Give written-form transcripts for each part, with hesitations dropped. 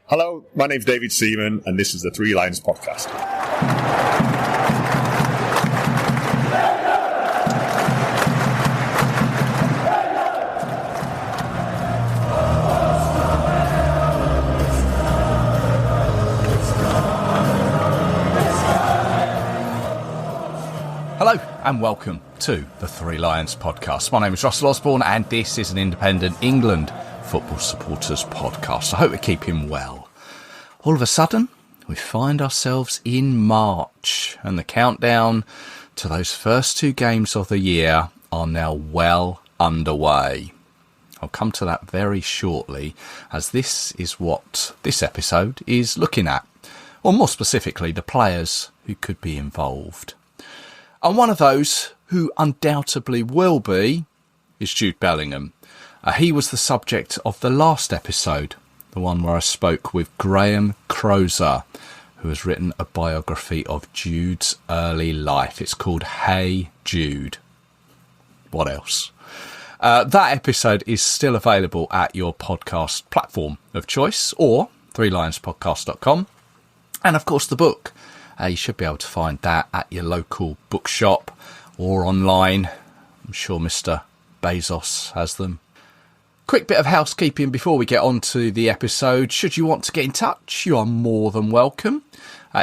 Hello, my name's David Seaman, and this is the Three Lions Podcast. Hello and welcome to the Three Lions Podcast. My name is Russell Osborne and this is an independent England football supporters podcast. I hope we're keeping well. All of a sudden, we find ourselves in March and the countdown to those first two games of the year are now well underway. I'll come to that very shortly, as this is what this episode is looking at, or more specifically, the players who could be involved. And one of those who undoubtedly will be is Jude Bellingham. He was the subject of the last episode, the one where I spoke with Graham Crozer, who has written a biography of Jude's early life. It's called Hey Jude. What else? That episode is still available at your podcast platform of choice or threelionspodcast.com. And of course the book. You should be able to find that at your local bookshop or online. I'm sure Mr. Bezos has them. Quick bit of housekeeping before we get on to the episode. Should you want to get in touch, you are more than welcome.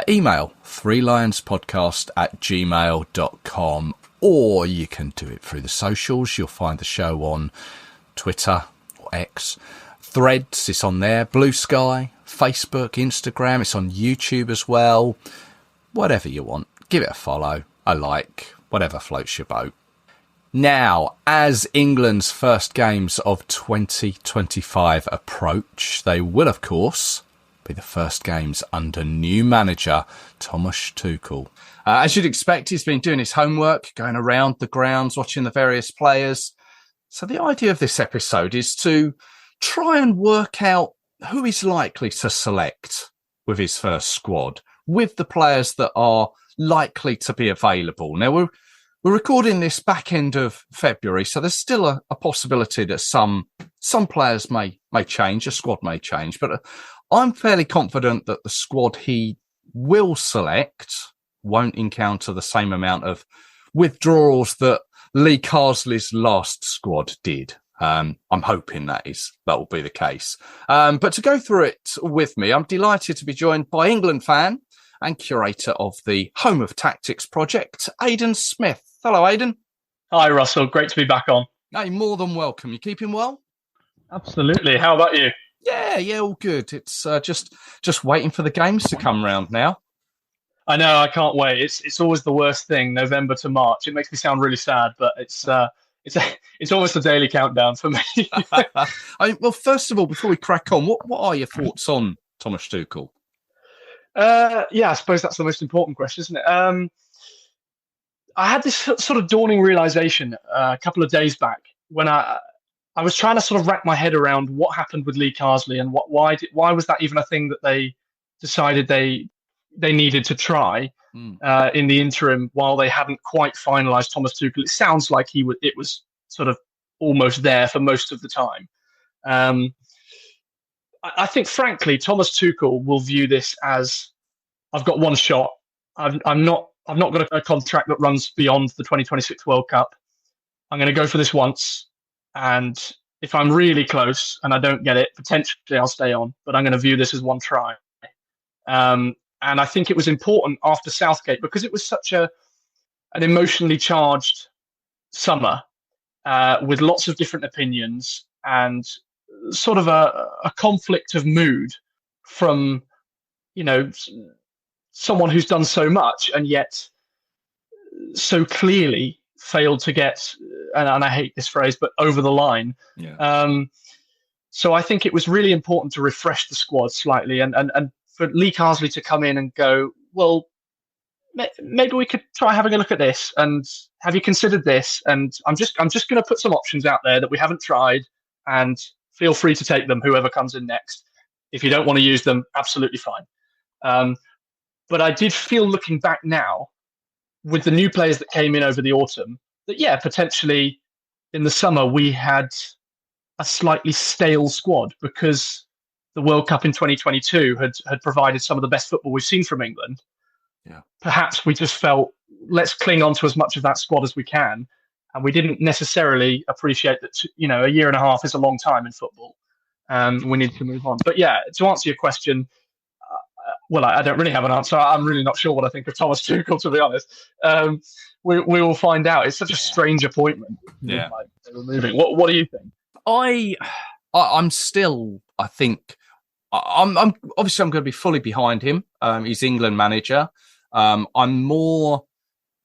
Email threelionspodcast@gmail.com, or you can do it through the socials. You'll find the show on Twitter or X. Threads, it's on there. Blue Sky, Facebook, Instagram. It's on YouTube as well. Whatever you want, give it a follow, a like, whatever floats your boat. Now, as England's first games of 2025 approach, they will, of course, be the first games under new manager Thomas Tuchel. As you'd expect, he's been doing his homework, going around the grounds, watching the various players. So the idea of this episode is to try and work out who he's likely to select with his first squad, with the players that are likely to be available. Now, we're recording this back end of February, so there's still a possibility that some players may change, a squad may change, but I'm fairly confident that the squad he will select won't encounter the same amount of withdrawals that Lee Carsley's last squad did. I'm hoping that will be the case. But to go through it with me, I'm delighted to be joined by England fan and curator of the Home of Tactics project, Aidan Smith. Hello, Aidan. Hi, Russell. Great to be back on. Hey, more than welcome. You keeping well? Absolutely. How about you? Yeah, all good. It's just waiting for the games to come round now. I know. I can't wait. It's always the worst thing, November to March. It makes me sound really sad, but it's almost a daily countdown for me. Well, first of all, before we crack on, what are your thoughts on Thomas Tuchel? Yeah, I suppose that's the most important question, isn't it? I had this sort of dawning realization a couple of days back when I was trying to sort of wrap my head around what happened with Lee Carsley and why was that even a thing that they decided they needed to try in the interim while they hadn't quite finalised Thomas Tuchel. It sounds like it was sort of almost there for most of the time. I think, frankly, Thomas Tuchel will view this as, I've got one shot. I've not got a contract that runs beyond the 2026 World Cup. I'm going to go for this once. And if I'm really close and I don't get it, potentially I'll stay on. But I'm going to view this as one try. And I think it was important after Southgate because it was such an emotionally charged summer with lots of different opinions and sort of a conflict of mood from, someone who's done so much and yet so clearly failed to get, and I hate this phrase, but over the line. Yeah. So I think it was really important to refresh the squad slightly and for Lee Carsley to come in and go, well, maybe we could try having a look at this. And have you considered this? And I'm just going to put some options out there that we haven't tried, and feel free to take them, whoever comes in next. If you don't want to use them, absolutely fine. But I did feel, looking back now, with the new players that came in over the autumn, that, yeah, potentially in the summer we had a slightly stale squad because the World Cup in 2022 had provided some of the best football we've seen from England. Yeah. Perhaps we just felt, let's cling on to as much of that squad as we can. And we didn't necessarily appreciate that, a year and a half is a long time in football. We need to move on. But yeah, to answer your question, well, I don't really have an answer. I'm really not sure what I think of Thomas Tuchel, to be honest. We will find out. It's such a strange appointment. Yeah. They were moving. What do you think? I'm still, I think, I'm obviously I'm going to be fully behind him. He's England manager. I'm more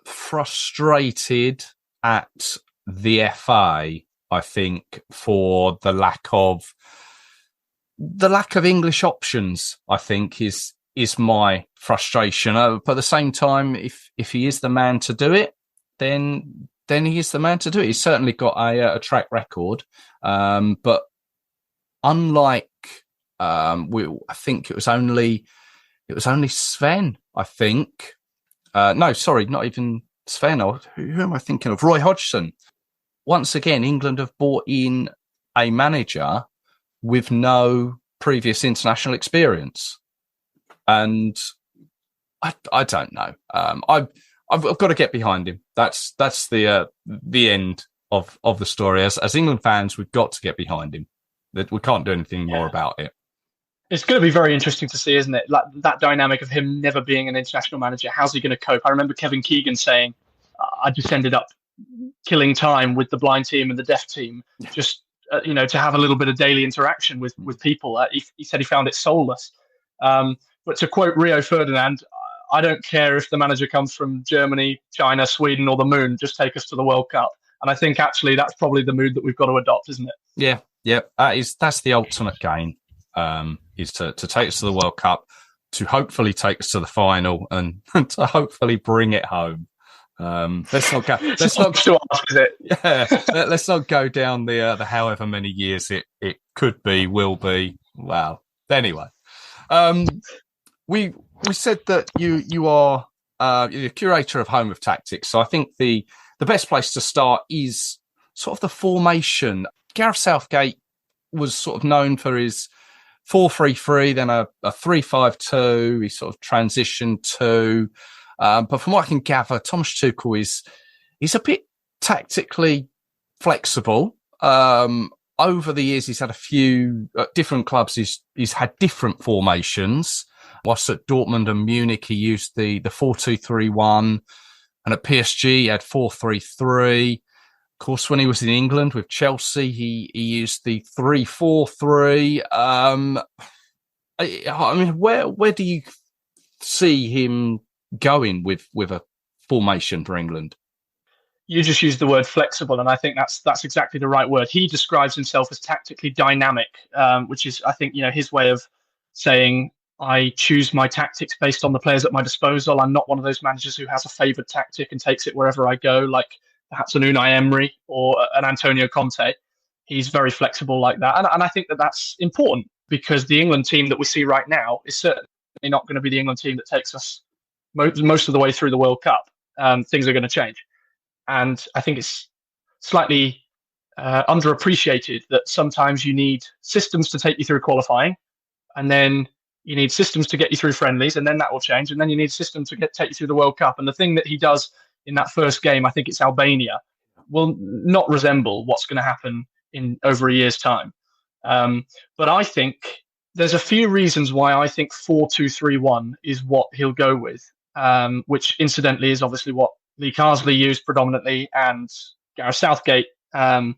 frustrated at the FA, I think, for the lack of English options, I think, is my frustration. But at the same time, if he is the man to do it, then he is the man to do it. He's certainly got a track record. But unlike, I think it was only Sven, I think. No, sorry, not even Sven. Who am I thinking of? Roy Hodgson. Once again, England have brought in a manager with no previous international experience. And I don't know. I've got to get behind him. That's the end of the story. As England fans, we've got to get behind him. That we can't do anything more about it. It's going to be very interesting to see, isn't it? Like that dynamic of him never being an international manager. How's he going to cope? I remember Kevin Keegan saying, "I just ended up killing time with the blind team and the deaf team, just to have a little bit of daily interaction with people." He said he found it soulless. But to quote Rio Ferdinand, "I don't care if the manager comes from Germany, China, Sweden, or the moon. Just take us to the World Cup." And I think actually that's probably the mood that we've got to adopt, isn't it? Yeah. That's the ultimate gain. Is to take us to the World Cup, to hopefully take us to the final, and to hopefully bring it home. Let's not go. Let's not go down the however many years it could be, will be. Wow. Anyway, we said that you are you're curator of Home of Tactics, so I think the best place to start is sort of the formation. Gareth Southgate was sort of known for his 4-3-3, then a 3-5-2. He sort of transitioned to, but from what I can gather, Thomas Tuchel he's a bit tactically flexible. Over the years, he's had a few different clubs. He's had different formations. Whilst at Dortmund and Munich, he used the 4-2-3-1, and at PSG, he had 4-3-3. Of course, when he was in England with Chelsea, he used the 3-4-3. I mean, where do you see him going with a formation for England? You just used the word flexible, and I think that's exactly the right word. He describes himself as tactically dynamic, which is, I think, his way of saying, I choose my tactics based on the players at my disposal. I'm not one of those managers who has a favoured tactic and takes it wherever I go, like perhaps an Unai Emery or an Antonio Conte. He's very flexible like that. And I think that's important, because the England team that we see right now is certainly not going to be the England team that takes us most of the way through the World Cup. Things are going to change. And I think it's slightly underappreciated that sometimes you need systems to take you through qualifying, and then you need systems to get you through friendlies, and then that will change, and then you need systems to take you through the World Cup. And the thing that he does in that first game, I think it's Albania, will not resemble what's going to happen in over a year's time. But I think there's a few reasons why I think 4-2-3-1 is what he'll go with, which incidentally is obviously what Lee Carsley used predominantly, and Gareth Southgate in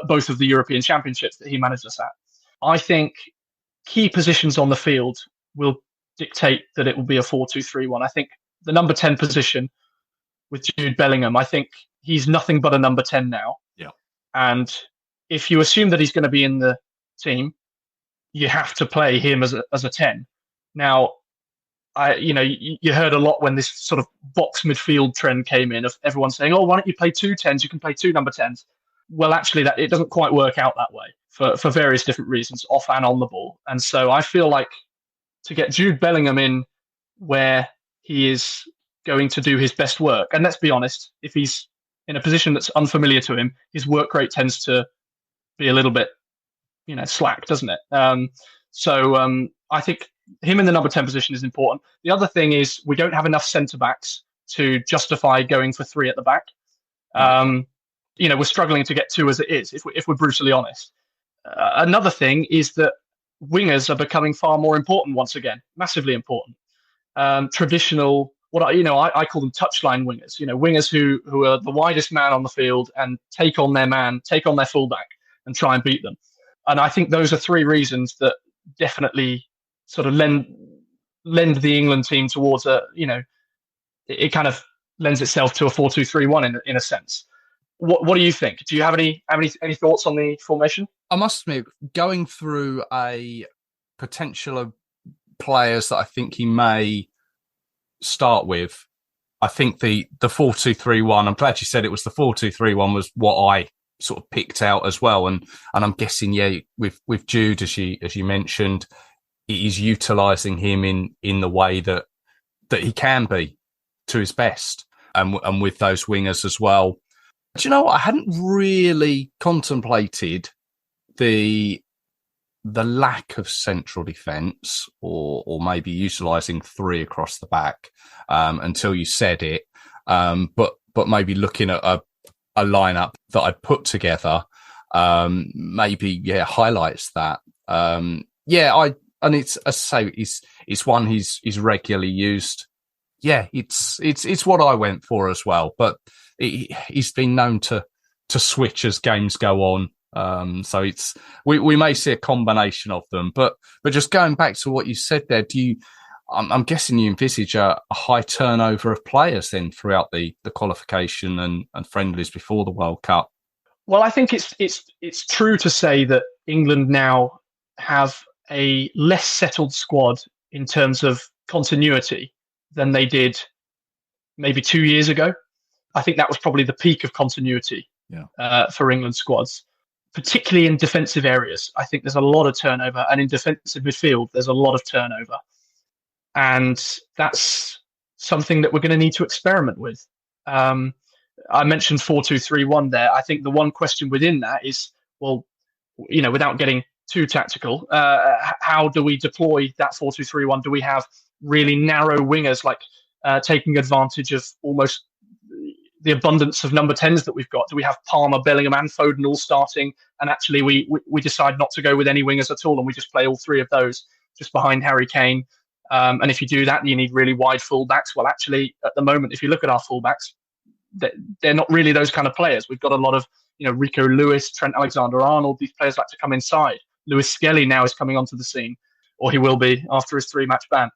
both of the European Championships that he managed us at. I think key positions on the field will dictate that it will be a 4-2-3-1. I think the number 10 position with Jude Bellingham, I think he's nothing but a number 10 now. Yeah. And if you assume that he's going to be in the team, you have to play him as a 10. Now, you heard a lot when this sort of box midfield trend came in of everyone saying, "Oh, why don't you play 2 10s? You can play 2 number 10s." Well, actually, that it doesn't quite work out that way for various different reasons, off and on the ball. And so I feel like to get Jude Bellingham in where he is going to do his best work, and let's be honest, if he's in a position that's unfamiliar to him, his work rate tends to be a little bit slack, doesn't it? So I think him in the number 10 position is important. The other thing is we don't have enough centre backs to justify going for 3 at the back. We're struggling to get 2 as it is, if we're brutally honest. Another thing is that wingers are becoming far more important once again, massively important. Traditional, I call them touchline wingers. Wingers who are the widest man on the field and take on their fullback and try and beat them. And I think those are 3 reasons that definitely sort of lend the England team towards it kind of lends itself to a 4-2-3-1 in a sense. What do you think? Do you have any thoughts on the formation? I must admit, going through a potential of players that I think he may start with, I think the 4-2-3-1, I'm glad you said it was the 4-2-3-1 was what I sort of picked out as well. And I'm guessing, with Jude, as you mentioned, it is utilising him in the way that he can be to his best, and with those wingers as well. Do you know what? I hadn't really contemplated the lack of central defence, or maybe utilising 3 across the back until you said it. But maybe looking at a lineup that I'd put together, maybe highlights that. And it's, as I say, it's one he's regularly used. Yeah, it's what I went for as well. But he's been known to switch as games go on. So we may see a combination of them. But just going back to what you said there, I'm guessing you envisage a high turnover of players then throughout the qualification and friendlies before the World Cup. Well, I think it's true to say that England now have a less settled squad in terms of continuity than they did maybe 2 years ago. I think that was probably the peak of continuity for England squads, particularly in defensive areas. I think there's a lot of turnover, and in defensive midfield, there's a lot of turnover. And that's something that we're going to need to experiment with. I mentioned 4-2-3-1 there. I think the one question within that is, well, without getting too tactical, how do we deploy that 4-2-3-1? Do we have really narrow wingers, like taking advantage of almost the abundance of number 10s that we've got? Do we have Palmer, Bellingham and Foden all starting, and actually we decide not to go with any wingers at all, and we just play all 3 of those just behind Harry Kane? And if you do that, you need really wide fullbacks. Well, actually, at the moment, if you look at our fullbacks, they're not really those kind of players. We've got a lot of, Rico Lewis, Trent Alexander-Arnold. These players like to come inside. Lewis Skelly now is coming onto the scene, or he will be after his 3-match ban.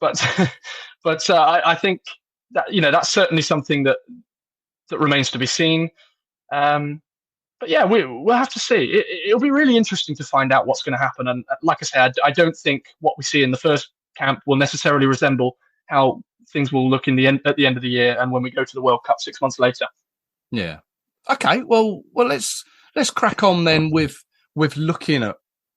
But I think that that's certainly something that remains to be seen. But yeah, we'll have to see. It'll be really interesting to find out what's going to happen. And like I said, I don't think what we see in the first camp will necessarily resemble how things will look at the end of the year and when we go to the World Cup 6 months later. Yeah. Okay. Well, let's crack on then with looking at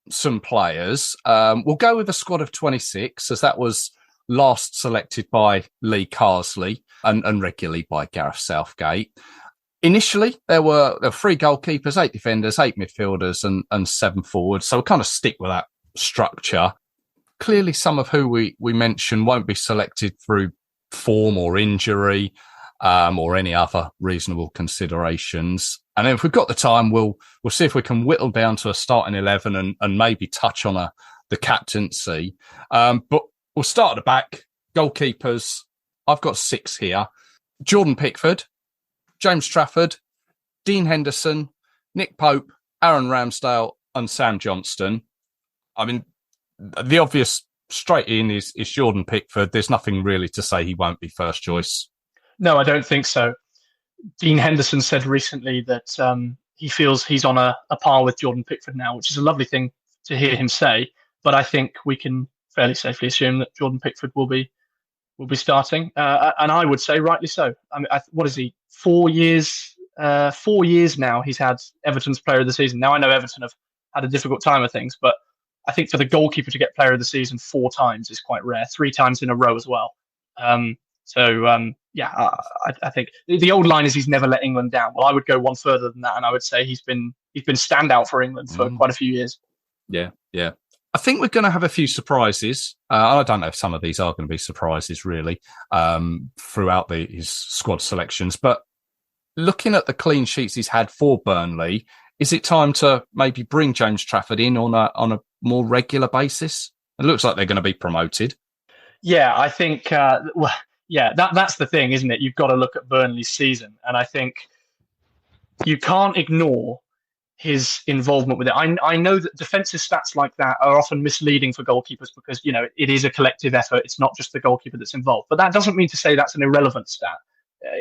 some players. We'll go with a squad of 26, as that was last selected by Lee Carsley and regularly by Gareth Southgate. Initially, there were 3 goalkeepers, 8 defenders, 8 midfielders and 7 forwards. So we'll kind of stick with that structure. Clearly, some of who we mentioned won't be selected through form or injury or any other reasonable considerations. And then if we've got the time, we'll see if we can whittle down to a starting 11 and maybe touch on the captaincy. But we'll start at the back. Goalkeepers, I've got 6 here. Jordan Pickford, James Trafford, Dean Henderson, Nick Pope, Aaron Ramsdale and Sam Johnston. I mean, the obvious straight in is Jordan Pickford. There's nothing really to say he won't be first choice. No, I don't think so. Dean Henderson said recently that he feels he's on a par with Jordan Pickford now, which is a lovely thing to hear him say. But I think we can fairly safely assume that Jordan Pickford will be starting, and I would say rightly so. I mean, what is he? 4 years? 4 years now. He's had Everton's Player of the Season. Now I know Everton have had a difficult time of things, but I think for the goalkeeper to get Player of the Season 4 times is quite rare. 3 times in a row as well. So I think the old line is he's never let England down. Well, I would go one further than that, and I would say he's been standout for England for quite a few years. Yeah. I think we're going to have a few surprises. I don't know if some of these are going to be surprises, really, throughout his squad selections. But looking at the clean sheets he's had for Burnley, is it time to maybe bring James Trafford in on a more regular basis? It looks like they're going to be promoted. Yeah, I think, that's the thing, isn't it? You've got to look at Burnley's season. And I think you can't ignore his involvement with it. I know that defensive stats like that are often misleading for goalkeepers because, it is a collective effort. It's not just the goalkeeper that's involved. But that doesn't mean to say that's an irrelevant stat.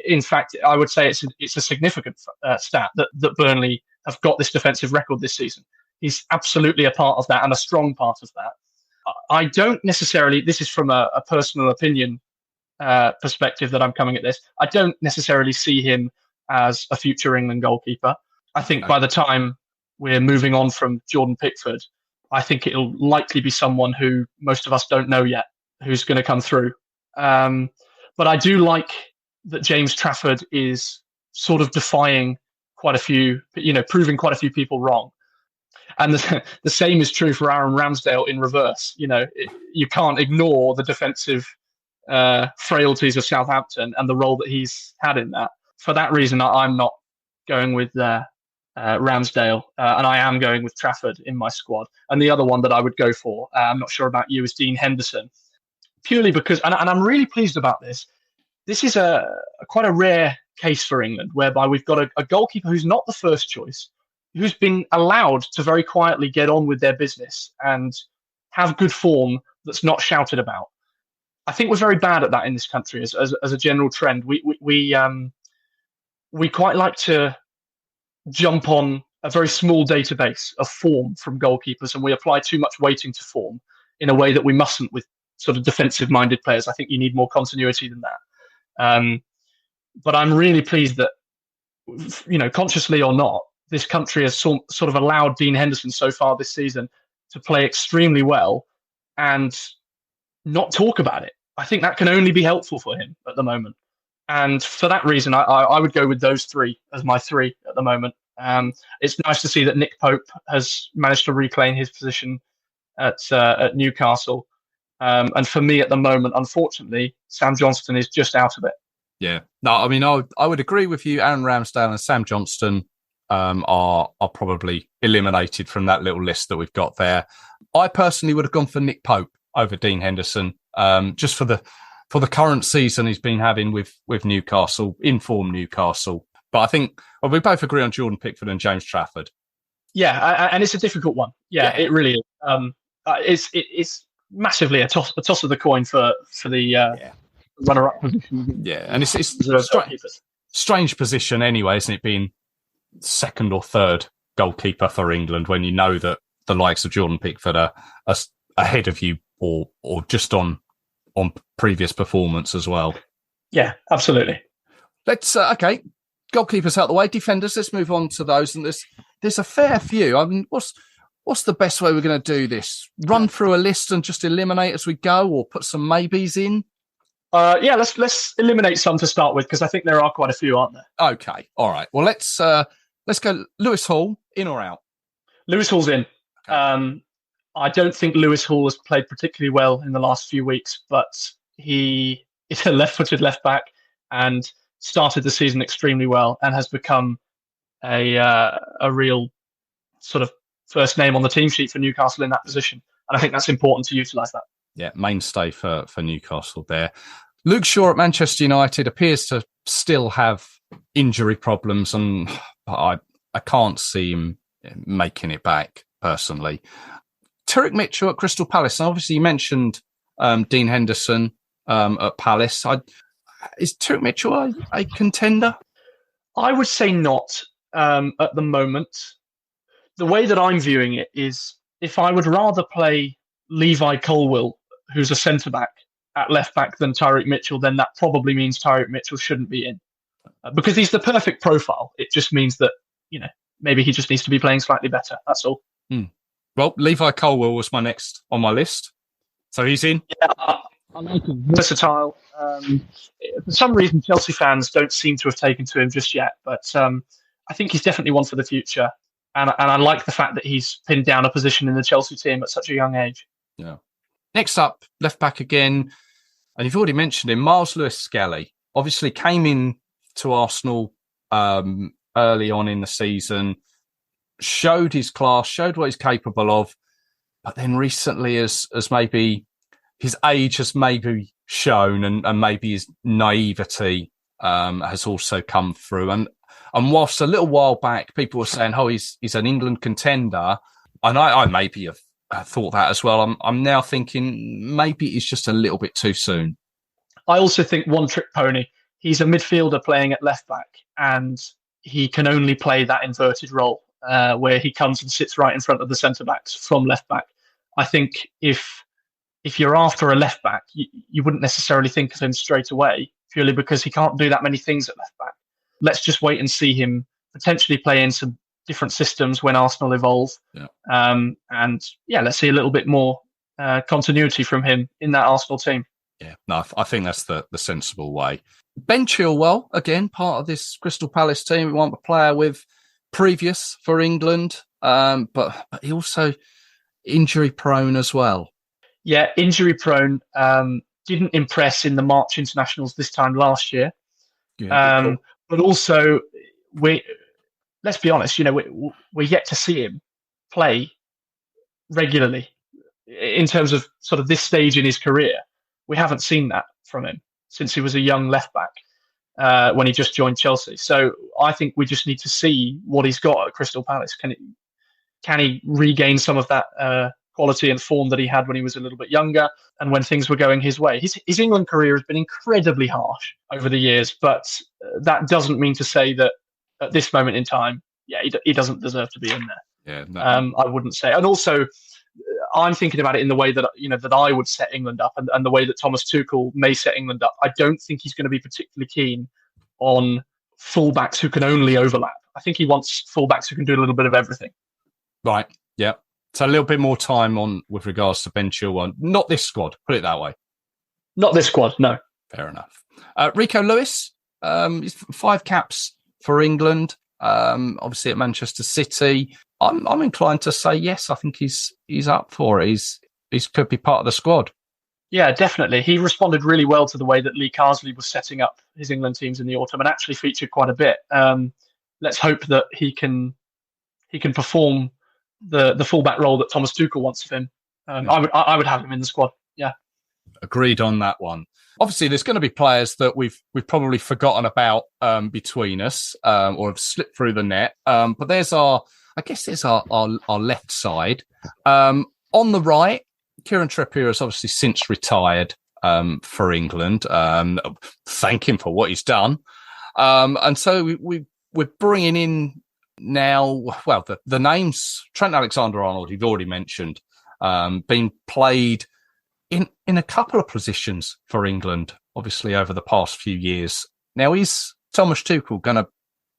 In fact, I would say it's a significant stat that Burnley have got this defensive record this season. He's absolutely a part of that and a strong part of that. I don't necessarily, this is from a personal opinion perspective that I'm coming at this, I don't necessarily see him as a future England goalkeeper. I think by the time we're moving on from Jordan Pickford, I think it'll likely be someone who most of us don't know yet who's going to come through. But I do like that James Trafford is sort of defying quite a few, proving quite a few people wrong. And the same is true for Aaron Ramsdale in reverse. You can't ignore the defensive frailties of Southampton and the role that he's had in that. For that reason, I'm not going with Ramsdale, and I am going with Trafford in my squad. And the other one that I would go for, I'm not sure about you, is Dean Henderson. Purely because, and I'm really pleased about this, this is quite a rare case for England, whereby we've got a goalkeeper who's not the first choice, who's been allowed to very quietly get on with their business and have good form that's not shouted about. I think we're very bad at that in this country as a general trend. We quite like to jump on a very small database of form from goalkeepers, and we apply too much weighting to form in a way that we mustn't with sort of defensive-minded players. I think you need more continuity than that. But I'm really pleased that, consciously or not, this country has sort of allowed Dean Henderson so far this season to play extremely well and not talk about it. I think that can only be helpful for him at the moment. And for that reason, I would go with those three as my three at the moment. It's nice to see that Nick Pope has managed to reclaim his position at Newcastle. And for me at the moment, unfortunately, Sam Johnston is just out of it. Yeah. No, I mean, I would agree with you. Aaron Ramsdale and Sam Johnston are probably eliminated from that little list that we've got there. I personally would have gone for Nick Pope over Dean Henderson, just for the current season he's been having with Newcastle, in-form Newcastle. But I think we both agree on Jordan Pickford and James Trafford. Yeah, and it's a difficult one. Yeah. It really is. It's massively a toss of the coin for the runner-up position. Yeah, and it's strange position anyway, isn't it, being second or third goalkeeper for England when you know that the likes of Jordan Pickford are ahead of you or just on previous performance as well. Yeah, absolutely. Let's goalkeepers out the way, defenders. Let's move on to those, and there's a fair few. I mean, what's the best way we're going to do this? Run through a list and just eliminate as we go, or put some maybes in? Let's eliminate some to start with, because I think there are quite a few, aren't there? Okay, all right. Well, let's go. Lewis Hall, in or out? Lewis Hall's in. Okay. I don't think Lewis Hall has played particularly well in the last few weeks, but he is a left-footed left back and started the season extremely well and has become a real sort of first name on the team sheet for Newcastle in that position. And I think that's important to utilise that. Yeah, mainstay for Newcastle there. Luke Shaw at Manchester United appears to still have injury problems, and I can't see him making it back personally. Tariq Mitchell at Crystal Palace. And obviously, you mentioned Dean Henderson at Palace. Is Tariq Mitchell a contender? I would say not at the moment. The way that I'm viewing it is, if I would rather play Levi Colwill, who's a centre-back, at left-back than Tariq Mitchell, then that probably means Tariq Mitchell shouldn't be in. Because he's the perfect profile. It just means that, maybe he just needs to be playing slightly better. That's all. Well, Levi Colwill was my next on my list. So he's in? Yeah, I like him. Versatile. For some reason, Chelsea fans don't seem to have taken to him just yet, but I think he's definitely one for the future. And I like the fact that he's pinned down a position in the Chelsea team at such a young age. Yeah. Next up, left back again, and you've already mentioned him, Miles Lewis-Skelly. Obviously came in to Arsenal early on in the season, showed his class, showed what he's capable of, but then recently as maybe his age has maybe shown and maybe his naivety has also come through. And whilst a little while back people were saying, oh, he's an England contender, and I maybe have thought that as well, I'm now thinking maybe it's just a little bit too soon. I also think one-trick pony. He's a midfielder playing at left-back, and he can only play that inverted role where he comes and sits right in front of the centre-backs from left-back. I think if you're after a left-back, you wouldn't necessarily think of him straight away, purely because he can't do that many things at left-back. Let's just wait and see him potentially play in some different systems when Arsenal evolve. Yeah. Let's see a little bit more continuity from him in that Arsenal team. Yeah, no, I think that's the sensible way. Ben Chilwell, again, part of this Crystal Palace team. We want a player with previous for England, but he also injury-prone as well. Yeah, injury-prone. Didn't impress in the March internationals this time last year. Yeah, cool. But also, let's be honest, we're yet to see him play regularly in terms of sort of this stage in his career. We haven't seen that from him since he was a young left back when he just joined Chelsea. So I think we just need to see what he's got at Crystal Palace. Can he regain some of that quality and form that he had when he was a little bit younger and when things were going his way? His England career has been incredibly harsh over the years, but that doesn't mean to say that at this moment in time, he doesn't deserve to be in there. Yeah, no. I wouldn't say. And also, I'm thinking about it in the way that that I would set England up, and the way that Thomas Tuchel may set England up. I don't think he's going to be particularly keen on fullbacks who can only overlap. I think he wants fullbacks who can do a little bit of everything. Right. Yeah. So a little bit more time on with regards to Ben Chilwell. Not this squad. Put it that way. Not this squad. No. Fair enough. Rico Lewis, 5 caps for England. Obviously at Manchester City. I'm inclined to say yes. I think he's up for it. He's could be part of the squad. Yeah, definitely. He responded really well to the way that Lee Carsley was setting up his England teams in the autumn, and actually featured quite a bit. Let's hope that he can perform the fullback role that Thomas Tuchel wants of him. I would have him in the squad. Yeah, agreed on that one. Obviously, there's going to be players that we've probably forgotten about between us or have slipped through the net. But there's our left side. On the right, Kieran Trippier has obviously since retired for England. Thank him for what he's done. And so we're bringing in now, well, the names, Trent Alexander-Arnold, you've already mentioned, being played in a couple of positions for England, obviously, over the past few years. Now, is Thomas Tuchel going to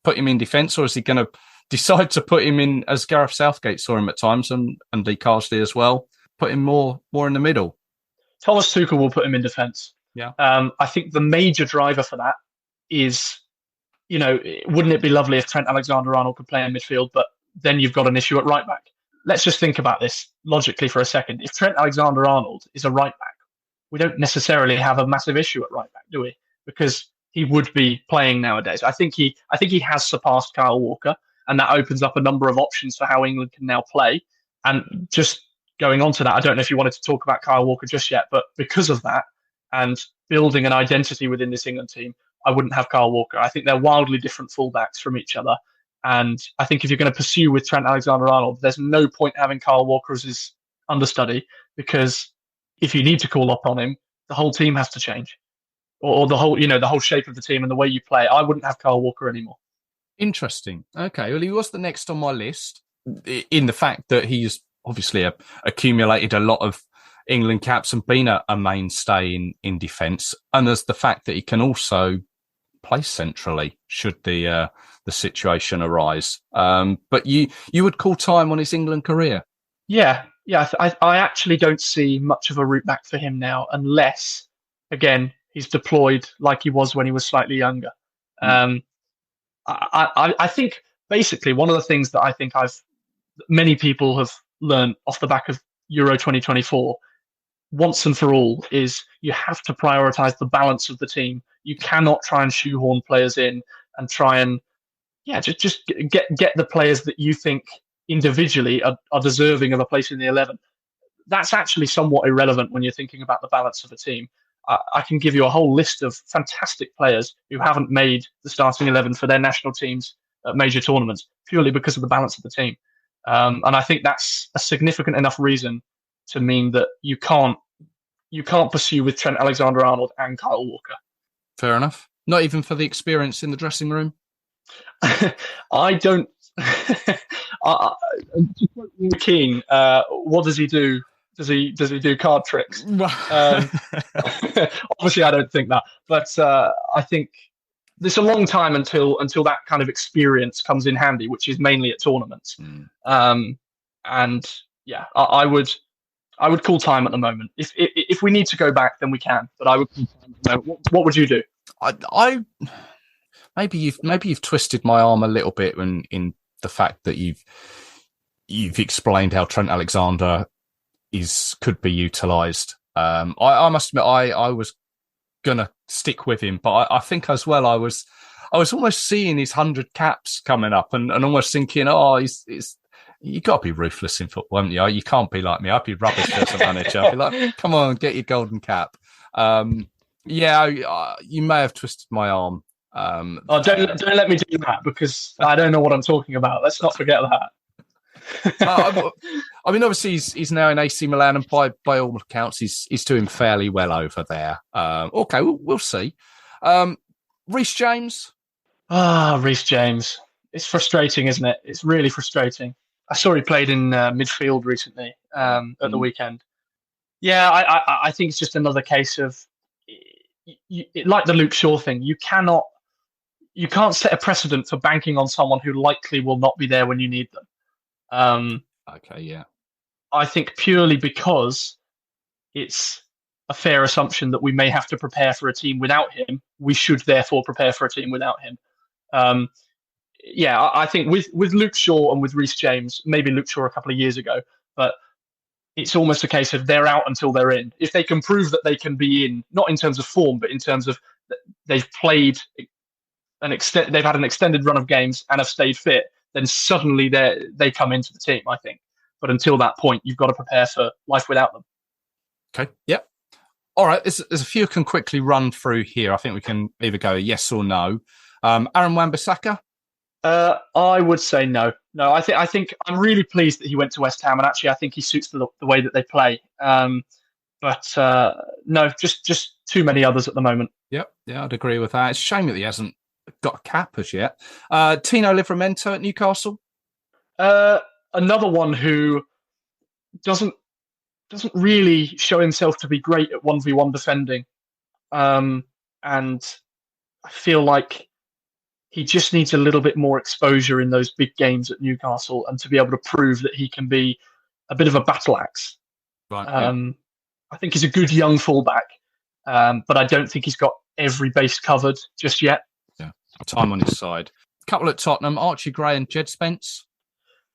put him in defence, or is he going to decide to put him in, as Gareth Southgate saw him at times, and Lee Carsley as well, put him more in the middle? Thomas Tuchel will put him in defence. Yeah. I think the major driver for that is, wouldn't it be lovely if Trent Alexander-Arnold could play in midfield, but then you've got an issue at right back. Let's just think about this logically for a second. If Trent Alexander-Arnold is a right back, we don't necessarily have a massive issue at right back, do we? Because he would be playing nowadays. I think he has surpassed Kyle Walker, and that opens up a number of options for how England can now play. And just going on to that, I don't know if you wanted to talk about Kyle Walker just yet, but because of that and building an identity within this England team, I wouldn't have Kyle Walker. I think they're wildly different fullbacks from each other. And I think if you're going to pursue with Trent Alexander-Arnold, there's no point having Kyle Walker as his understudy, because if you need to call upon him, the whole team has to change, or the whole shape of the team and the way you play. I wouldn't have Kyle Walker anymore. Interesting. Okay, well, he was the next on my list in the fact that he's obviously accumulated a lot of England caps and been a mainstay in defence, and there's the fact that he can also play centrally should the situation arise. But you would call time on his England career? Yeah, Yeah, I actually don't see much of a route back for him now, unless, again, he's deployed like he was when he was slightly younger. I think basically one of the things that I think many people have learned off the back of Euro 2024, once and for all, is you have to prioritize the balance of the team. You cannot try and shoehorn players in and try and just get the players that you think individually are deserving of a place in the 11. That's actually somewhat irrelevant when you're thinking about the balance of a team. I can give you a whole list of fantastic players who haven't made the starting 11 for their national teams at major tournaments purely because of the balance of the team. And I think that's a significant enough reason to mean that you can't pursue with Trent Alexander-Arnold and Kyle Walker. Fair enough. Not even for the experience in the dressing room? I don't. To quote the King, what does he do? Does he do card tricks? Obviously, I don't think that, but I think there's a long time until that kind of experience comes in handy, which is mainly at tournaments. And yeah, I would call time at the moment. If we need to go back, then we can. But I would call time at the moment. What would you do? I maybe you've twisted my arm a little bit in the fact that you've explained how Trent Alexander could be utilised. I must admit, I was gonna stick with him, but I think as well I was almost seeing his 100 caps coming up and almost thinking, you got to be ruthless in football, haven't you? You can't be like me. I'd be rubbish as a manager. I'd be like, come on, get your golden cap. You may have twisted my arm. Don't let me do that, because I don't know what I'm talking about. Let's not forget that. I mean, obviously he's now in AC Milan, and by all accounts he's doing fairly well over there. Okay, we'll see. Reece James. Reece James. It's frustrating, isn't it? It's really frustrating. I saw he played in midfield recently at the weekend. Yeah, I think it's just another case of like the Luke Shaw thing. You can't set a precedent for banking on someone who likely will not be there when you need them. Okay, yeah. I think purely because it's a fair assumption that we may have to prepare for a team without him, we should therefore prepare for a team without him. I think with Luke Shaw and with Reece James, maybe Luke Shaw a couple of years ago, but it's almost a case of they're out until they're in. If they can prove that they can be in, not in terms of form, but in terms of they've played they've had an extended run of games and have stayed fit, then suddenly they come into the team, I think. But until that point, you've got to prepare for life without them. Okay, yep. All right, there's a few I can quickly run through here. I think we can either go yes or no. Aaron Wan-Bissaka? I would say no. No, I think I'm really pleased that he went to West Ham, and actually I think he suits the way that they play. But no, just too many others at the moment. Yep, yeah, I'd agree with that. It's a shame that he hasn't got a cap as yet. Tino Livramento at Newcastle? Another one who doesn't really show himself to be great at 1v1 defending. And I feel like he just needs a little bit more exposure in those big games at Newcastle and to be able to prove that he can be a bit of a battle axe. Right. I think he's a good young fullback, but I don't think he's got every base covered just yet. Yeah, time on his side. A couple at Tottenham, Archie Gray and Jed Spence.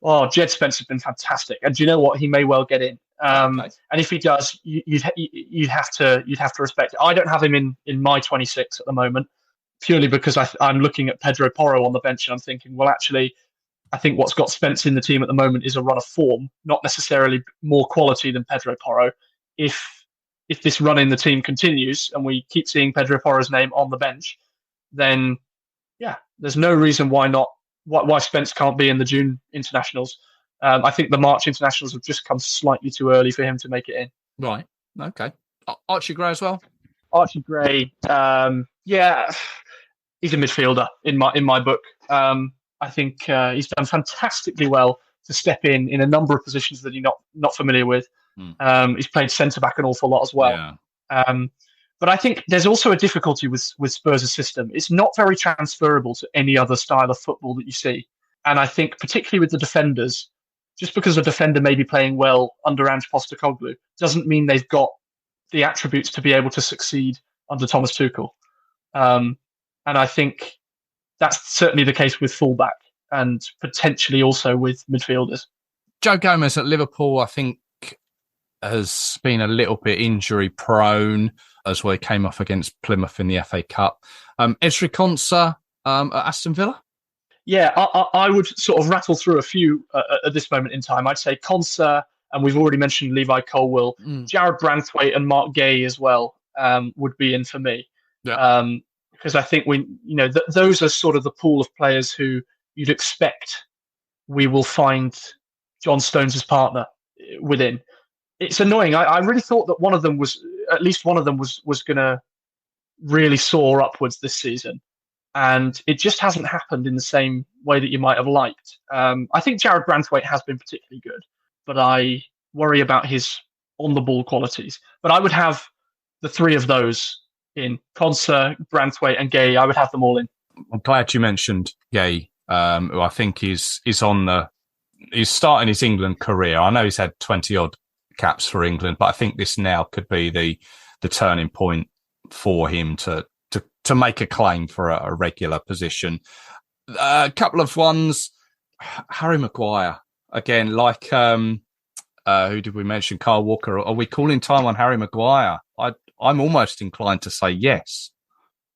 Oh, Jed Spence has been fantastic, and do you know what? He may well get in. Okay. And if he does, you'd have to respect it. I don't have him in my 26 at the moment, purely because I'm looking at Pedro Porro on the bench and I'm thinking, well, actually, I think what's got Spence in the team at the moment is a run of form, not necessarily more quality than Pedro Porro. If this run in the team continues and we keep seeing Pedro Porro's name on the bench, then yeah, there's no reason why Spence can't be in the June internationals. I think the March internationals have just come slightly too early for him to make it in. Right. Okay. Archie Gray as well? Archie Gray, yeah, he's a midfielder in my book. I think he's done fantastically well to step in a number of positions that he's not familiar with. He's played centre-back an awful lot as well. Yeah. But I think there's also a difficulty with Spurs' system. It's not very transferable to any other style of football that you see. And I think particularly with the defenders, just because a defender may be playing well under Ange Postecoglou doesn't mean they've got the attributes to be able to succeed under Thomas Tuchel. And I think that's certainly the case with fullback and potentially also with midfielders. Joe Gomez at Liverpool, I think, has been a little bit injury prone as well. He came off against Plymouth in the FA Cup. Ezri Konsa at Aston Villa? Yeah, I would sort of rattle through a few at this moment in time. I'd say Konsa, and we've already mentioned Levi Colwill, Jared Branthwaite and Mark Gay as well would be in for me. Yeah. Because I think those are sort of the pool of players who you'd expect we will find John Stones' partner within. It's annoying. I really thought that one of them was going to really soar upwards this season. And it just hasn't happened in the same way that you might have liked. I think Jared Branthwaite has been particularly good, but I worry about his on-the-ball qualities. But I would have the three of those in: Konsa, Branthwaite, and Gay. I would have them all in. I'm glad you mentioned Gay, who I think is he's starting his England career. I know he's had 20-odd caps for England, but I think this now could be the turning point for him to make a claim for a regular position. A couple of ones, Harry Maguire again, like who did we mention? Kyle Walker. Are we calling time on Harry Maguire? I'm almost inclined to say yes.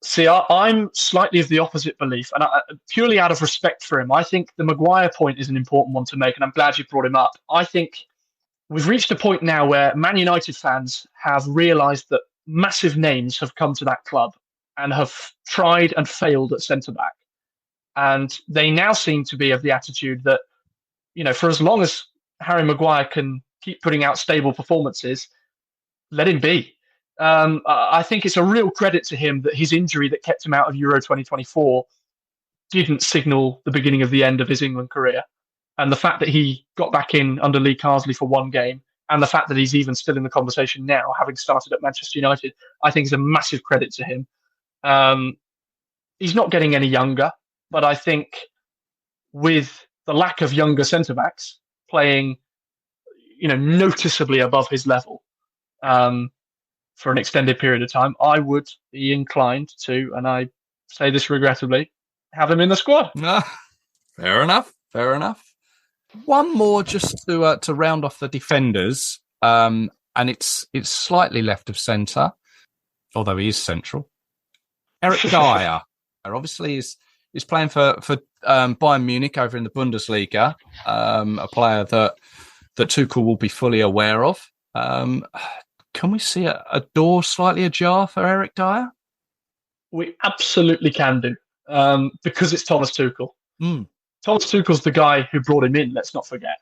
See, I'm slightly of the opposite belief, and purely out of respect for him, I think the Maguire point is an important one to make, and I'm glad you brought him up. I think we've reached a point now where Man United fans have realised that massive names have come to that club and have tried and failed at centre-back. And they now seem to be of the attitude that, for as long as Harry Maguire can keep putting out stable performances, let him be. I think it's a real credit to him that his injury that kept him out of Euro 2024 didn't signal the beginning of the end of his England career. And the fact that he got back in under Lee Carsley for one game, and the fact that he's even still in the conversation now, having started at Manchester United, I think is a massive credit to him. He's not getting any younger, but I think with the lack of younger centre-backs playing, noticeably above his level for an extended period of time, I would be inclined to, and I say this regrettably, have him in the squad. Fair enough. One more just to round off the defenders, and it's slightly left of centre, although he is central. Eric Dyer, obviously, is playing for Bayern Munich over in the Bundesliga, a player that Tuchel will be fully aware of. Can we see a door slightly ajar for Eric Dyer? We absolutely can do, because it's Thomas Tuchel. Thomas Tuchel's the guy who brought him in, let's not forget.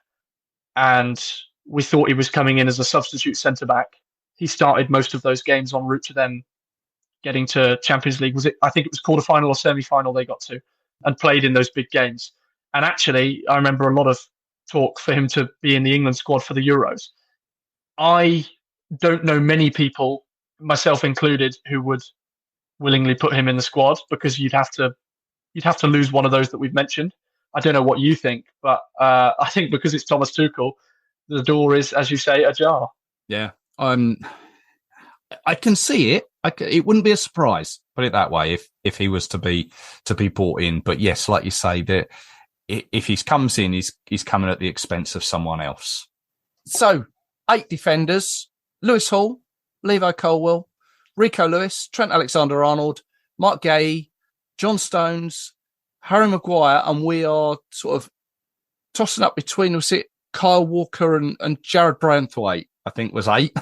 And we thought he was coming in as a substitute centre-back. He started most of those games en route to them getting to Champions League. I think it was quarter-final or semi-final they got to, and played in those big games. And actually, I remember a lot of talk for him to be in the England squad for the Euros. I don't know many people, myself included, who would willingly put him in the squad, because you'd have to lose one of those that we've mentioned. I don't know what you think, but I think because it's Thomas Tuchel, the door is, as you say, ajar. Yeah, I can see it. It wouldn't be a surprise, put it that way, if he was to be brought in. But yes, like you say, that if he comes in, he's coming at the expense of someone else. So 8 defenders: Lewis Hall, Levi Colwill, Rico Lewis, Trent Alexander-Arnold, Mark Gay, John Stones, Harry Maguire, and we are sort of tossing up between, was it Kyle Walker and Jared Branthwaite, I think was 8.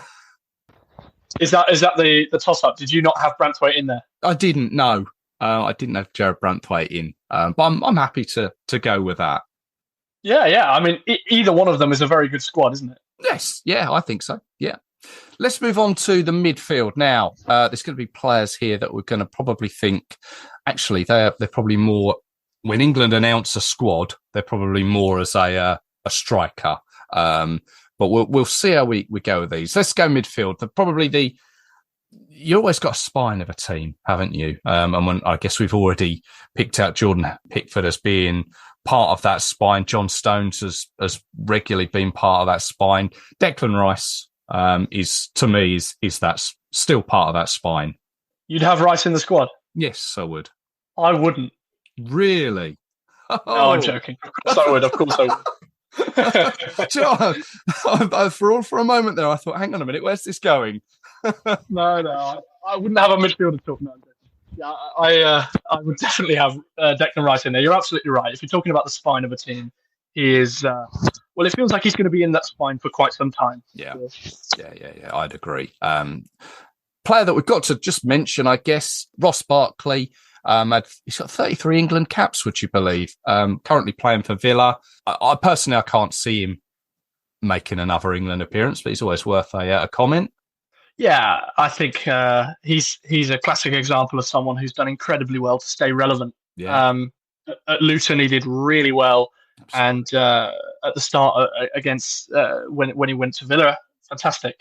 Is that the toss-up? Did you not have Branthwaite in there? I didn't, no. I didn't have Jared Branthwaite in, but I'm happy to go with that. Yeah. I mean, either one of them is a very good squad, isn't it? Yes, yeah, I think so, yeah. Let's move on to the midfield now. There's going to be players here that we're going to probably think, actually, they're probably more, when England announce a squad, they're probably more as a striker. But we'll see how we go with these. Let's go midfield. Probably you always got a spine of a team, haven't you? And when I guess we've already picked out Jordan Pickford as being part of that spine. John Stones has regularly been part of that spine. Declan Rice is that still part of that spine. You'd have Rice in the squad? Yes, I would. I wouldn't. Really? No, I'm joking. Of course I would. For a moment there, I thought, hang on a minute, where's this going? No, I wouldn't have a midfielder talk. No, yeah, I would definitely have Declan Rice in there. You're absolutely right. If you're talking about the spine of a team, he is. Well, it feels like he's going to be in that spine for quite some time. Yeah. I'd agree. Player that we've got to just mention, I guess, Ross Barkley. He's got 33 England caps, would you believe? Currently playing for Villa. I personally, I can't see him making another England appearance, but he's always worth a comment. Yeah, I think he's a classic example of someone who's done incredibly well to stay relevant. Yeah. At Luton, he did really well, and at the start against when he went to Villa, fantastic.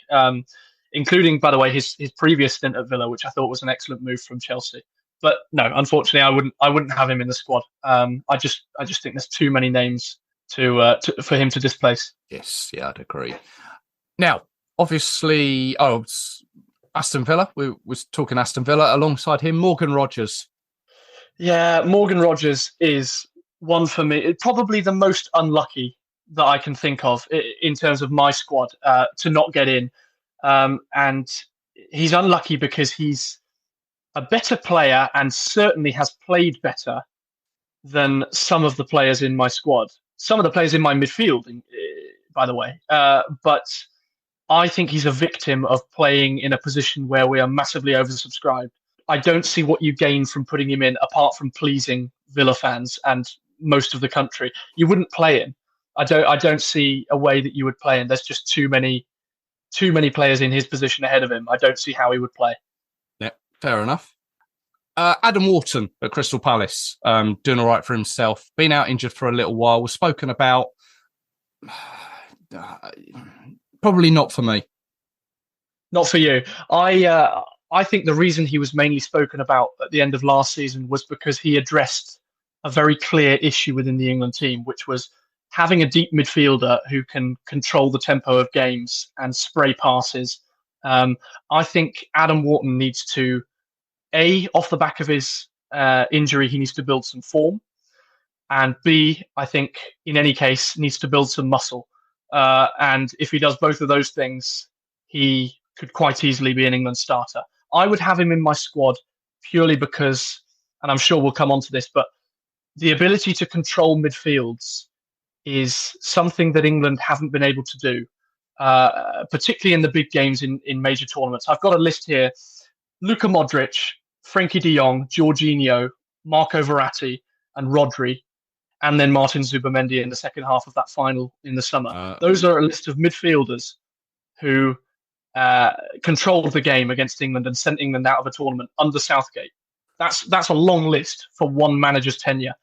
Including, by the way, his previous stint at Villa, which I thought was an excellent move from Chelsea. But no, unfortunately, I wouldn't have him in the squad. I just think there's too many names for him to displace. Yes, yeah, I'd agree. Now, obviously, Aston Villa. We was talking Aston Villa alongside him, Morgan Rogers. Yeah, Morgan Rogers is one for me. Probably the most unlucky that I can think of in terms of my squad to not get in. And he's unlucky because he's a better player and certainly has played better than some of the players in my squad. Some of the players in my midfield, by the way. But I think he's a victim of playing in a position where we are massively oversubscribed. I don't see what you gain from putting him in, apart from pleasing Villa fans and most of the country. You wouldn't play him. I don't see a way that you would play him. There's just too many players in his position ahead of him. I don't see how he would play. Yeah, fair enough. Adam Wharton at Crystal Palace, doing all right for himself. Been out injured for a little while. Was spoken about. Probably not for me. Not for you. I think the reason he was mainly spoken about at the end of last season was because he addressed a very clear issue within the England team, which was having a deep midfielder who can control the tempo of games and spray passes. I think Adam Wharton needs to, off the back of his injury, he needs to build some form. And B, I think, in any case, needs to build some muscle. And if he does both of those things, he could quite easily be an England starter. I would have him in my squad purely because, and I'm sure we'll come on to this, but the ability to control midfields is something that England haven't been able to do, particularly in the big games in major tournaments. I've got a list here. Luka Modric, Frankie de Jong, Jorginho, Marco Verratti, and Rodri, and then Martin Zubimendi in the second half of that final in the summer. Those are a list of midfielders who controlled the game against England and sent England out of a tournament under Southgate. That's a long list for one manager's tenure.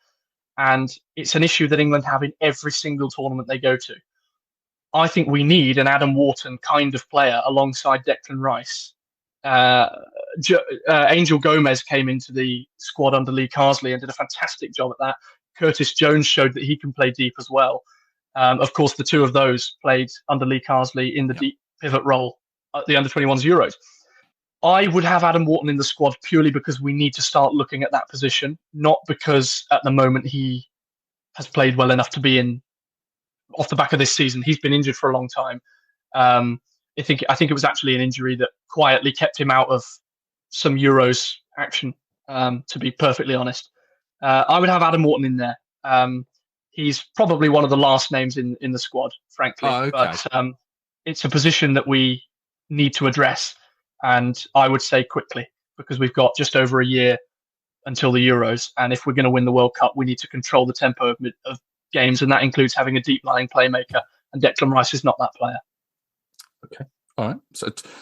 And it's an issue that England have in every single tournament they go to. I think we need an Adam Wharton kind of player alongside Declan Rice. Angel Gomez came into the squad under Lee Carsley and did a fantastic job at that. Curtis Jones showed that he can play deep as well. Of course, the two of those played under Lee Carsley in the deep pivot role at the Under-21s Euros. I would have Adam Wharton in the squad purely because we need to start looking at that position, not because at the moment he has played well enough to be in off the back of this season. He's been injured for a long time. I think it was actually an injury that quietly kept him out of some Euros action, to be perfectly honest. I would have Adam Wharton in there. He's probably one of the last names in the squad, frankly. Oh, okay. But it's a position that we need to address. And I would say quickly, because we've got just over a year until the Euros. And if we're going to win the World Cup, we need to control the tempo of games. And that includes having a deep-lying playmaker. And Declan Rice is not that player. Okay. All right.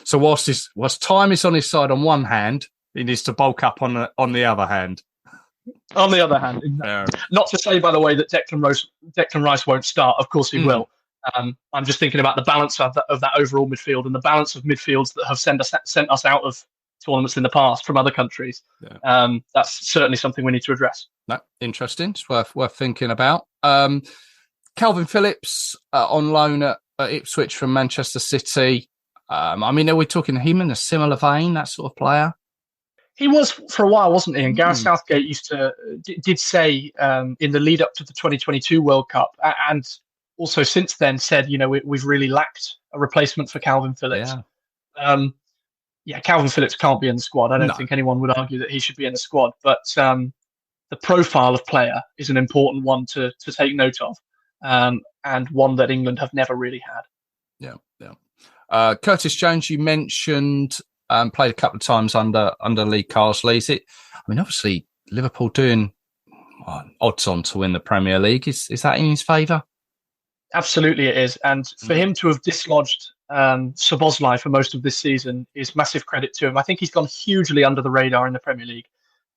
So whilst time is on his side on one hand, he needs to bulk up on the other hand. On the other hand, exactly. Not to say, by the way, that Declan Rice won't start. Of course he will. I'm just thinking about the balance of that overall midfield and the balance of midfields that have sent us out of tournaments in the past from other countries. Yeah. That's certainly something we need to address. No, interesting. It's worth thinking about. Calvin Phillips on loan at Ipswich from Manchester City. I mean, are we talking him in a similar vein, that sort of player? He was for a while, wasn't he? And Gareth Southgate did say in the lead up to the 2022 World Cup, and also since then said, we've really lacked a replacement for Calvin Phillips. Yeah. Calvin Phillips can't be in the squad. I don't think anyone would argue that he should be in the squad. But the profile of player is an important one to take note of, and one that England have never really had. Yeah. Curtis Jones, you mentioned, played a couple of times under Lee Carsley. Obviously Liverpool doing odds on to win the Premier League. Is that in his favour? Absolutely it is. And for him to have dislodged Szoboszlai for most of this season is massive credit to him. I think he's gone hugely under the radar in the Premier League.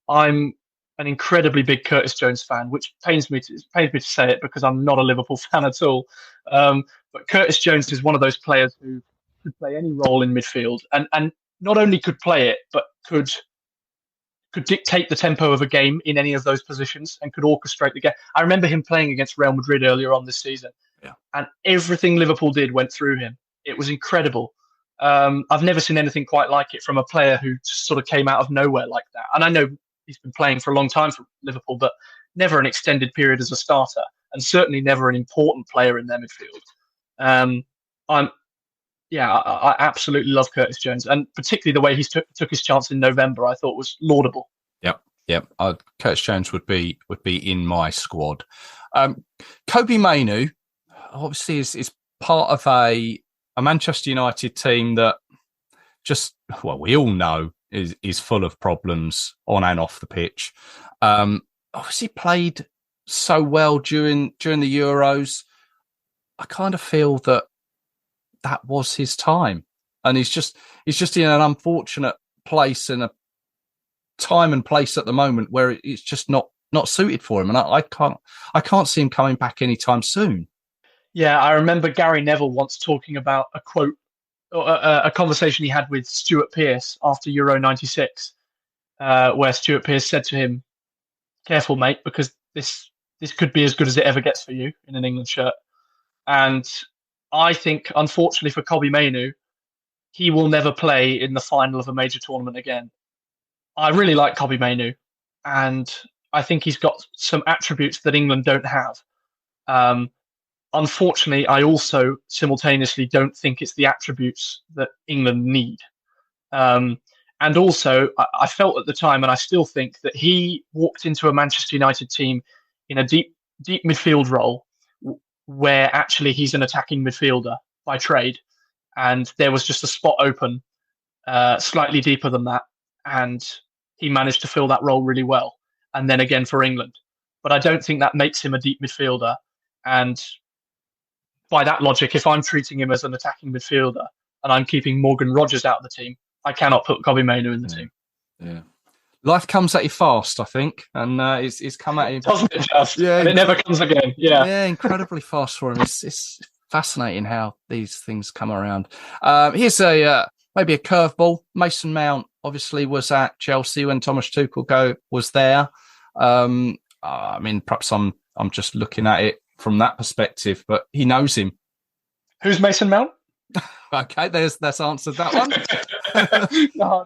I'm an incredibly big Curtis Jones fan, which pains me to say it because I'm not a Liverpool fan at all. But Curtis Jones is one of those players who could play any role in midfield and not only could play it, but could dictate the tempo of a game in any of those positions and could orchestrate the game. I remember him playing against Real Madrid earlier on this season, and everything Liverpool did went through him. It was incredible. I've never seen anything quite like it from a player who just sort of came out of nowhere like that. And I know he's been playing for a long time for Liverpool, but never an extended period as a starter, and certainly never an important player in their midfield. I absolutely love Curtis Jones, and particularly the way he took his chance in November, I thought was laudable. Yep. Curtis Jones would be in my squad. Kobbie Mainoo, obviously, is part of a Manchester United team that we all know is full of problems on and off the pitch. Obviously, played so well during the Euros. I kind of feel that was his time, and he's just in an unfortunate place in a time and place at the moment where it's just not suited for him, and I can't see him coming back anytime soon. Yeah, I remember Gary Neville once talking about a quote, or a conversation he had with Stuart Pearce after Euro '96, where Stuart Pearce said to him, "Careful, mate, because this could be as good as it ever gets for you in an England shirt." And I think, unfortunately for Kobbie Mainoo, he will never play in the final of a major tournament again. I really like Kobbie Mainoo, and I think he's got some attributes that England don't have. Unfortunately, I also simultaneously don't think it's the attributes that England need. And also, I felt at the time, and I still think, that he walked into a Manchester United team in a deep midfield role, where actually he's an attacking midfielder by trade, and there was just a spot open slightly deeper than that, and he managed to fill that role really well, and then again for England. But I don't think that makes him a deep midfielder, and by that logic, if I'm treating him as an attacking midfielder and I'm keeping Morgan Rogers out of the team, I cannot put Kobbie Mainoo in the team. Yeah. Life comes at you fast, I think, and it's come at you. Doesn't it just? Yeah, and it never comes again. Yeah, incredibly fast for him. It's fascinating how these things come around. Here's maybe a curveball. Mason Mount obviously was at Chelsea when Thomas Tuchel was there. Perhaps I'm just looking at it from that perspective, but he knows him. Who's Mason Mount? Okay, that's answered that one. No.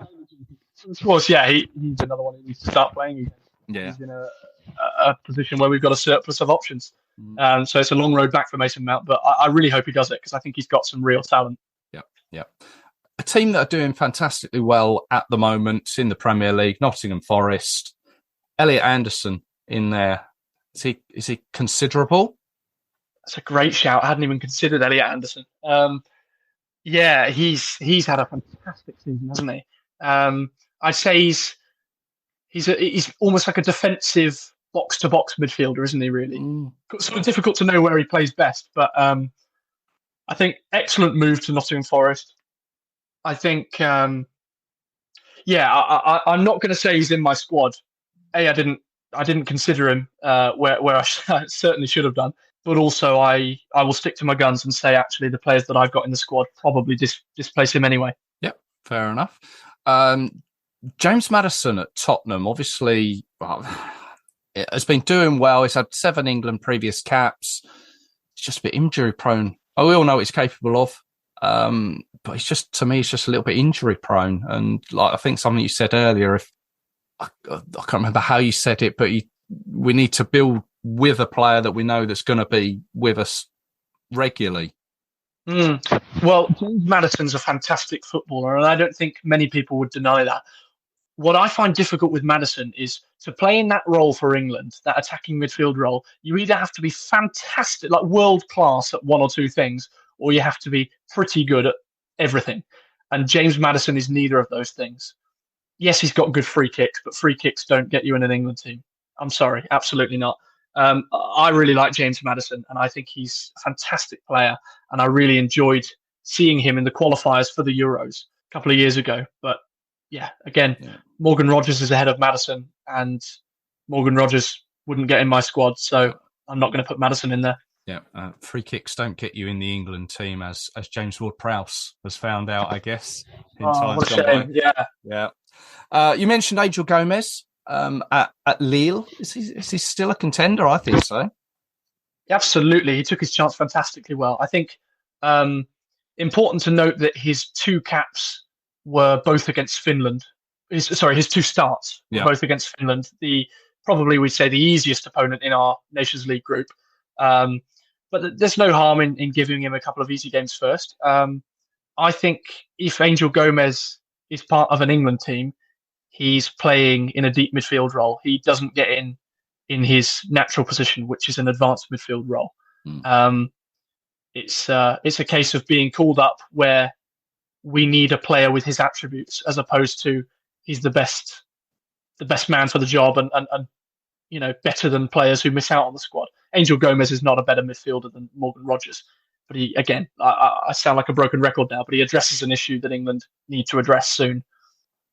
Of course, yeah, he's another one who needs to start playing again. Yeah. He's in a position where we've got a surplus of options. So it's a long road back for Mason Mount, but I really hope he does it because I think he's got some real talent. Yeah. A team that are doing fantastically well at the moment in the Premier League, Nottingham Forest. Elliot Anderson in there. Is he considerable? That's a great shout. I hadn't even considered Elliot Anderson. He's had a fantastic season, hasn't he? I'd say he's almost like a defensive box-to-box midfielder, isn't he, really? Sort of difficult to know where he plays best, but I think excellent move to Nottingham Forest. I think, I'm not going to say he's in my squad. I didn't consider him where I certainly should have done, but also I will stick to my guns and say actually the players that I've got in the squad probably displace him anyway. Yep, fair enough. James Maddison at Tottenham, obviously, has been doing well. He's had 7 England previous caps. It's just a bit injury prone. We all know what he's capable of. But it's just, to me, it's just a little bit injury prone. And like, I think something you said earlier, if I can't remember how you said it, but we need to build with a player that we know that's going to be with us regularly. Well, James Maddison's a fantastic footballer, and I don't think many people would deny that. What I find difficult with Maddison is to play in that role for England, that attacking midfield role, you either have to be fantastic, like world class at one or two things, or you have to be pretty good at everything. And James Maddison is neither of those things. Yes, he's got good free kicks, but free kicks don't get you in an England team. I'm sorry, absolutely not. I really like James Maddison, and I think he's a fantastic player. And I really enjoyed seeing him in the qualifiers for the Euros a couple of years ago. But yeah, again, Morgan Rogers is ahead of Maddison, and Morgan Rogers wouldn't get in my squad, so I'm not going to put Maddison in there. Yeah, free kicks don't get you in the England team, as James Ward-Prowse has found out, I guess. What a shame. Yeah. You mentioned Angel Gomez at Lille. Is he still a contender? I think so. Absolutely, he took his chance fantastically well. I think important to note that his 2 caps were both against Finland. His 2 starts were both against Finland. Probably we'd say the easiest opponent in our Nations League group. But there's no harm in giving him a couple of easy games first. I think if Angel Gomez is part of an England team, he's playing in a deep midfield role. He doesn't get in his natural position, which is an advanced midfield role. It's a case of being called up where we need a player with his attributes, as opposed to he's the best man for the job and better than players who miss out on the squad. Angel Gomez is not a better midfielder than Morgan Rogers, but he, again, I sound like a broken record now, but he addresses an issue that England need to address soon.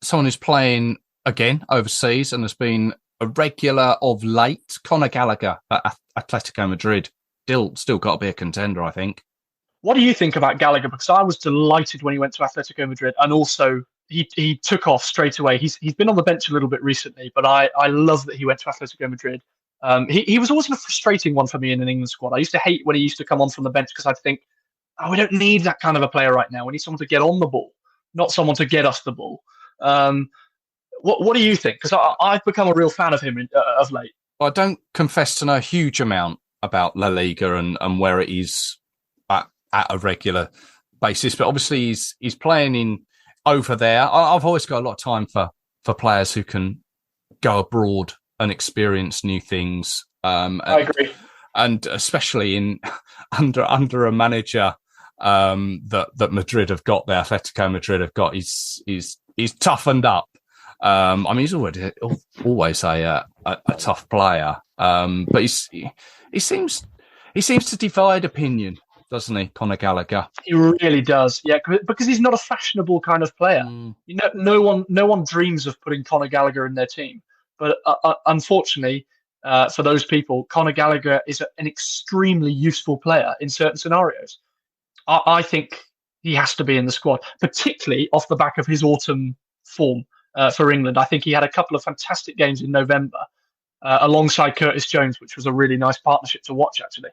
Someone who's playing again overseas and has been a regular of late, Conor Gallagher at Atletico Madrid, still got to be a contender, I think. What do you think about Gallagher? Because I was delighted when he went to Atletico Madrid, and also he took off straight away. He's been on the bench a little bit recently, but I love that he went to Atletico Madrid. He was always a frustrating one for me in an England squad. I used to hate when he used to come on from the bench, because I'd think, we don't need that kind of a player right now. We need someone to get on the ball, not someone to get us the ball. What do you think? Because I've become a real fan of him of late. I don't confess to know a huge amount about La Liga and where it is at a regular basis, but obviously he's playing in over there. I've always got a lot of time for players who can go abroad and experience new things. I agree, and especially under a manager that Madrid have got there, Atletico Madrid have got. He's toughened up. He's always a tough player, but he seems to divide opinion, doesn't he, Conor Gallagher? He really does, yeah, because he's not a fashionable kind of player. No one dreams of putting Conor Gallagher in their team, but unfortunately for those people, Conor Gallagher is an extremely useful player in certain scenarios. I think he has to be in the squad, particularly off the back of his autumn form for England. I think he had a couple of fantastic games in November alongside Curtis Jones, which was a really nice partnership to watch, actually,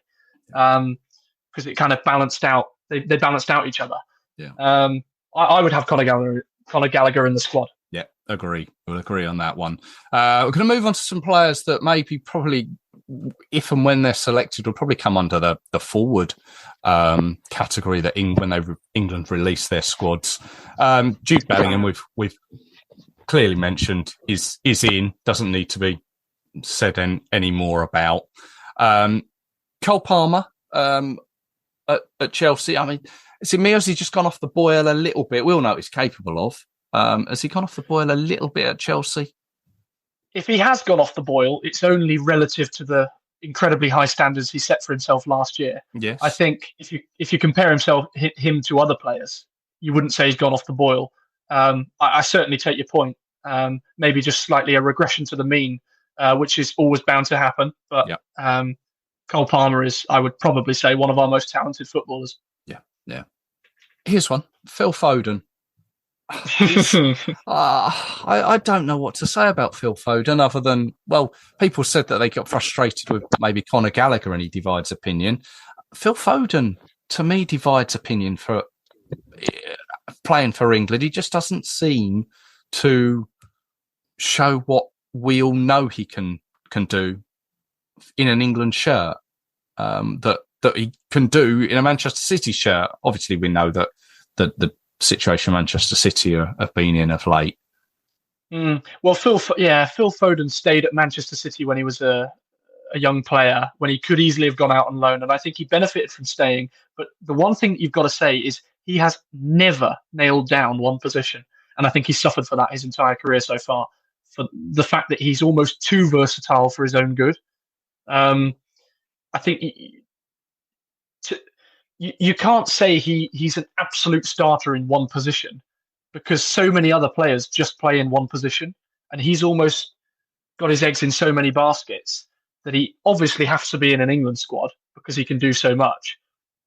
because it kind of balanced out. They balanced out each other. Yeah. I would have Conor Gallagher in the squad. Yeah, agree. We'll agree on that one. We're going to move on to some players that maybe probably, if and when they're selected, will probably come under the forward category that when England release their squads. Jude Bellingham, we've clearly mentioned, is in, doesn't need to be said any more about. Cole Palmer at Chelsea. I mean, is it me or has he just gone off the boil a little bit? We all know what he's capable of. Has he gone off the boil a little bit at Chelsea? If he has gone off the boil, it's only relative to the incredibly high standards he set for himself last year. Yes. I think if you compare him to other players, you wouldn't say he's gone off the boil. I certainly take your point. Maybe just slightly a regression to the mean, which is always bound to happen. But Cole Palmer is, I would probably say, one of our most talented footballers. Yeah. Here's one. Phil Foden. I don't know what to say about Phil Foden other than, well, people said that they got frustrated with maybe Conor Gallagher and he divides opinion. Phil Foden, to me, divides opinion for playing for England. He just doesn't seem to show what we all know he can do in an England shirt, that he can do in a Manchester City shirt. Obviously, we know that the situation Manchester City have been in of late. Well, Phil Foden stayed at Manchester City when he was a young player, when he could easily have gone out on loan, and I think he benefited from staying. But the one thing that you've got to say is he has never nailed down one position, and I think he's suffered for that his entire career so far, for the fact that he's almost too versatile for his own good. I think you can't say he's an absolute starter in one position, because so many other players just play in one position, and he's almost got his eggs in so many baskets that he obviously has to be in an England squad because he can do so much,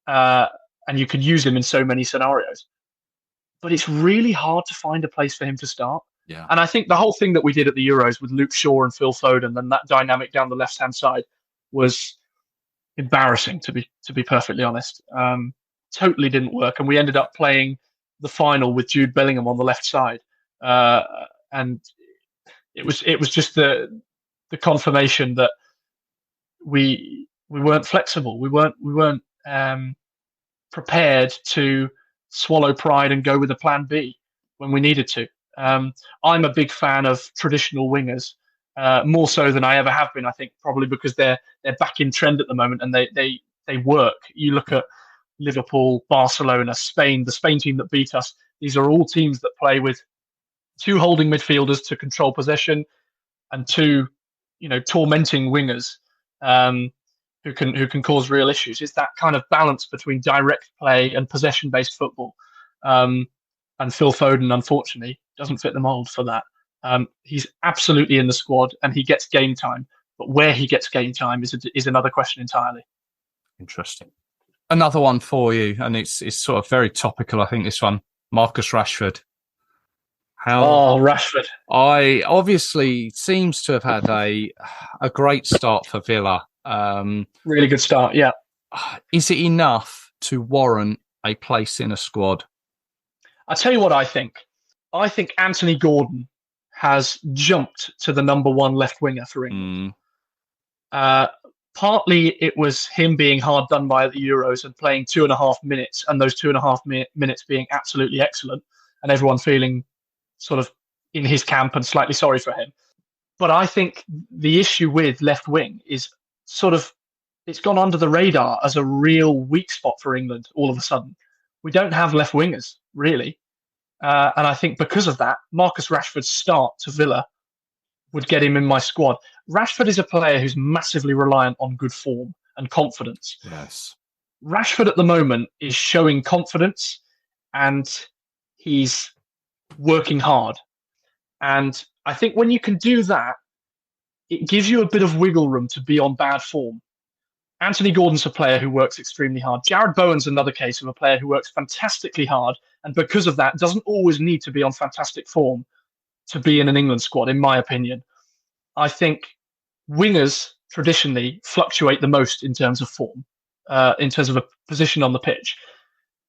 and you can use him in so many scenarios. But it's really hard to find a place for him to start. Yeah. And I think the whole thing that we did at the Euros with Luke Shaw and Phil Foden and that dynamic down the left-hand side was embarrassing, to be perfectly honest. Totally didn't work, and we ended up playing the final with Jude Bellingham on the left side, and it was just the confirmation that we weren't flexible. We weren't prepared to swallow pride and go with a plan B when we needed to. I'm a big fan of traditional wingers, more so than I ever have been. I think probably because they're back in trend at the moment and they work. You look at Liverpool, Barcelona, Spain, the Spain team that beat us. These are all teams that play with two holding midfielders to control possession and two, tormenting wingers who can cause real issues. It's that kind of balance between direct play and possession-based football. And Phil Foden, unfortunately, doesn't fit the mold for that. He's absolutely in the squad and he gets game time, but where he gets game time is another question entirely. Interesting. Another one for you, and it's sort of very topical, I think, this one. Marcus Rashford. Rashford. I obviously seems to have had a great start for Villa. Really good start, yeah. Is it enough to warrant a place in a squad? I'll tell you what I think. I think Anthony Gordon has jumped to the number one left winger for England. Partly it was him being hard done by at the Euros and playing 2.5 minutes, and those 2.5 minutes being absolutely excellent, and everyone feeling sort of in his camp and slightly sorry for him. But I think the issue with left wing is sort of it's gone under the radar as a real weak spot for England all of a sudden. We don't have left wingers, really. And I think because of that, Marcus Rashford's start to Villa would get him in my squad. Rashford is a player who's massively reliant on good form and confidence. Yes. Rashford at the moment is showing confidence and he's working hard. And I think when you can do that, it gives you a bit of wiggle room to be on bad form. Anthony Gordon's a player who works extremely hard. Jared Bowen's another case of a player who works fantastically hard, and because of that, doesn't always need to be on fantastic form to be in an England squad, in my opinion. I think wingers traditionally fluctuate the most in terms of form, in terms of a position on the pitch.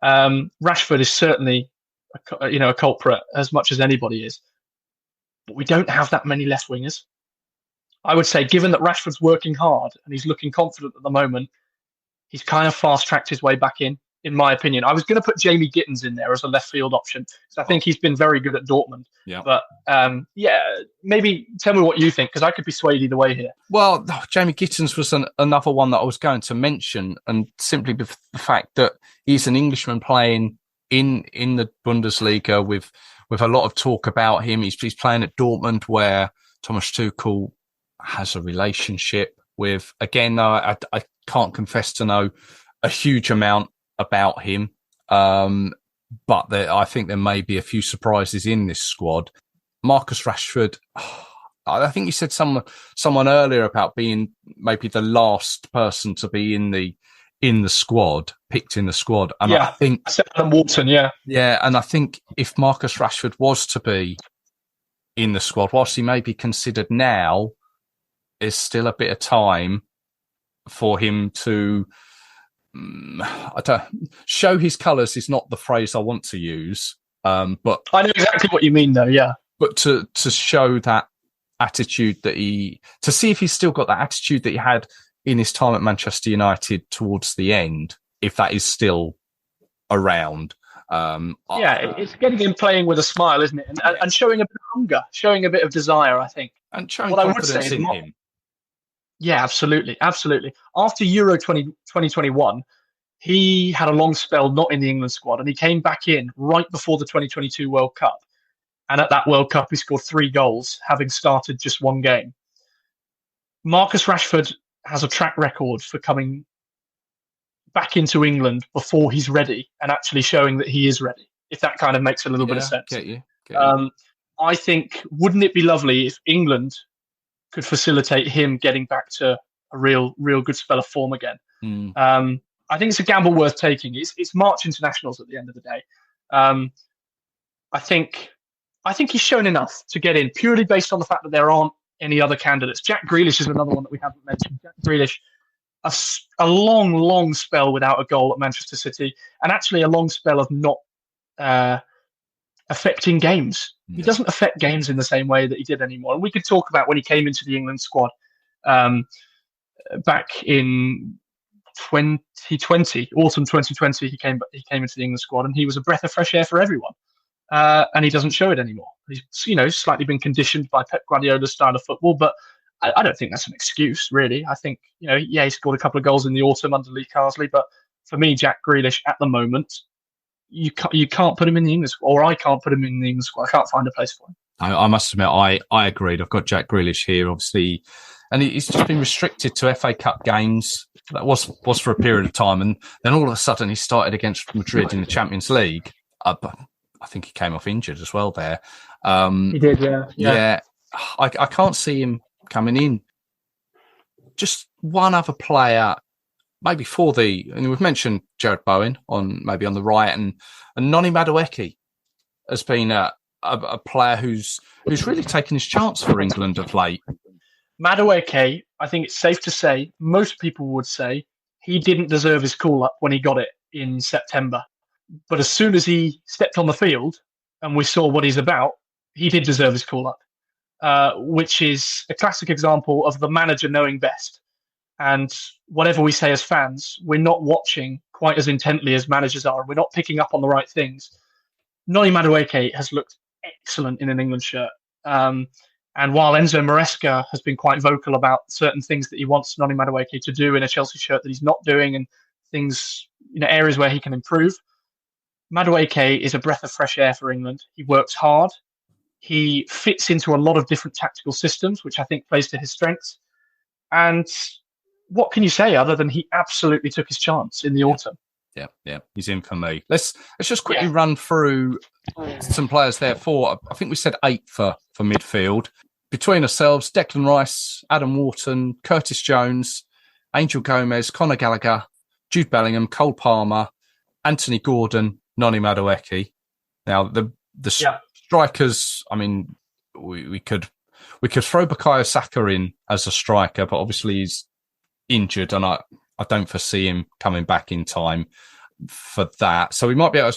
Rashford is certainly a culprit as much as anybody is, but we don't have that many left wingers. I would say, given that Rashford's working hard and he's looking confident at the moment, he's kind of fast-tracked his way back in my opinion. I was going to put Jamie Gittins in there as a left field option because I think he's been very good at Dortmund. Yeah. But maybe tell me what you think, because I could be swayed either way here. Well, Jamie Gittins was another one that I was going to mention, and simply the fact that he's an Englishman playing in the Bundesliga with a lot of talk about him. He's playing at Dortmund, where Thomas Tuchel has a relationship with. Again, I can't confess to know a huge amount about him, but I think there may be a few surprises in this squad. Marcus Rashford, I think you said someone earlier about being maybe the last person to be in the in the squad, picked in the squad. And I think Adam Wharton, yeah, and I think if Marcus Rashford was to be in the squad, whilst he may be considered now, there's still a bit of time for him to show his colours is not the phrase I want to use, but I know exactly what you mean, though. Yeah, but to show that attitude to see if he's still got that attitude that he had in his time at Manchester United towards the end, if that is still around. It's getting him playing with a smile, isn't it? And showing a bit of hunger, showing a bit of desire, I think. And showing confidence in him. Yeah, absolutely. Absolutely. After Euro 2021, he had a long spell not in the England squad, and he came back in right before the 2022 World Cup. And at that World Cup, he scored 3 goals, having started just 1 game. Marcus Rashford has a track record for coming back into England before he's ready and actually showing that he is ready, if that kind of makes a little bit of sense. Get you. I think, wouldn't it be lovely if England could facilitate him getting back to a real good spell of form again? I think it's a gamble worth taking. It's March internationals at the end of the day. I think he's shown enough to get in, purely based on the fact that there aren't any other candidates. Jack Grealish is another one that we haven't mentioned. Jack Grealish, a long spell without a goal at Manchester City, and actually a long spell of not affecting games. He doesn't affect games in the same way that he did anymore. And we could talk about when he came into the England squad back in 2020, autumn 2020. He came into the England squad, and he was a breath of fresh air for everyone. And he doesn't show it anymore. He's slightly been conditioned by Pep Guardiola's style of football, but I don't think that's an excuse, really. I think he scored a couple of goals in the autumn under Lee Carsley, but for me, Jack Grealish at the moment, you can't put him in the English squad, or I can't put him in the English squad. I can't find a place for him. I must admit, I agreed. I've got Jack Grealish here, obviously, and he's just been restricted to FA Cup games. That was for a period of time, and then all of a sudden he started against Madrid in the Champions League. I think he came off injured as well there. He did, yeah. I can't see him coming in. Just one other player, maybe and we've mentioned Jared Bowen on the right, and Noni Madueke has been a player who's really taken his chance for England of late. Madueke, I think it's safe to say, most people would say, he didn't deserve his call-up when he got it in September. But as soon as he stepped on the field and we saw what he's about, he did deserve his call-up, which is a classic example of the manager knowing best. And whatever we say as fans, we're not watching quite as intently as managers are. We're not picking up on the right things. Noni Madueke has looked excellent in an England shirt. And while Enzo Maresca has been quite vocal about certain things that he wants Noni Madueke to do in a Chelsea shirt that he's not doing, and things, areas where he can improve, Madueke is a breath of fresh air for England. He works hard. He fits into a lot of different tactical systems, which I think plays to his strengths. And what can you say other than he absolutely took his chance in the autumn? Yeah, he's in for me. Let's just quickly run through some players there for, I think we said 8 for midfield. Between ourselves, Declan Rice, Adam Wharton, Curtis Jones, Angel Gomez, Conor Gallagher, Jude Bellingham, Cole Palmer, Anthony Gordon, Noni Madueke. Now the strikers, I mean, we could throw Bukayo Saka in as a striker, but obviously he's injured, and I don't foresee him coming back in time for that. So we might be able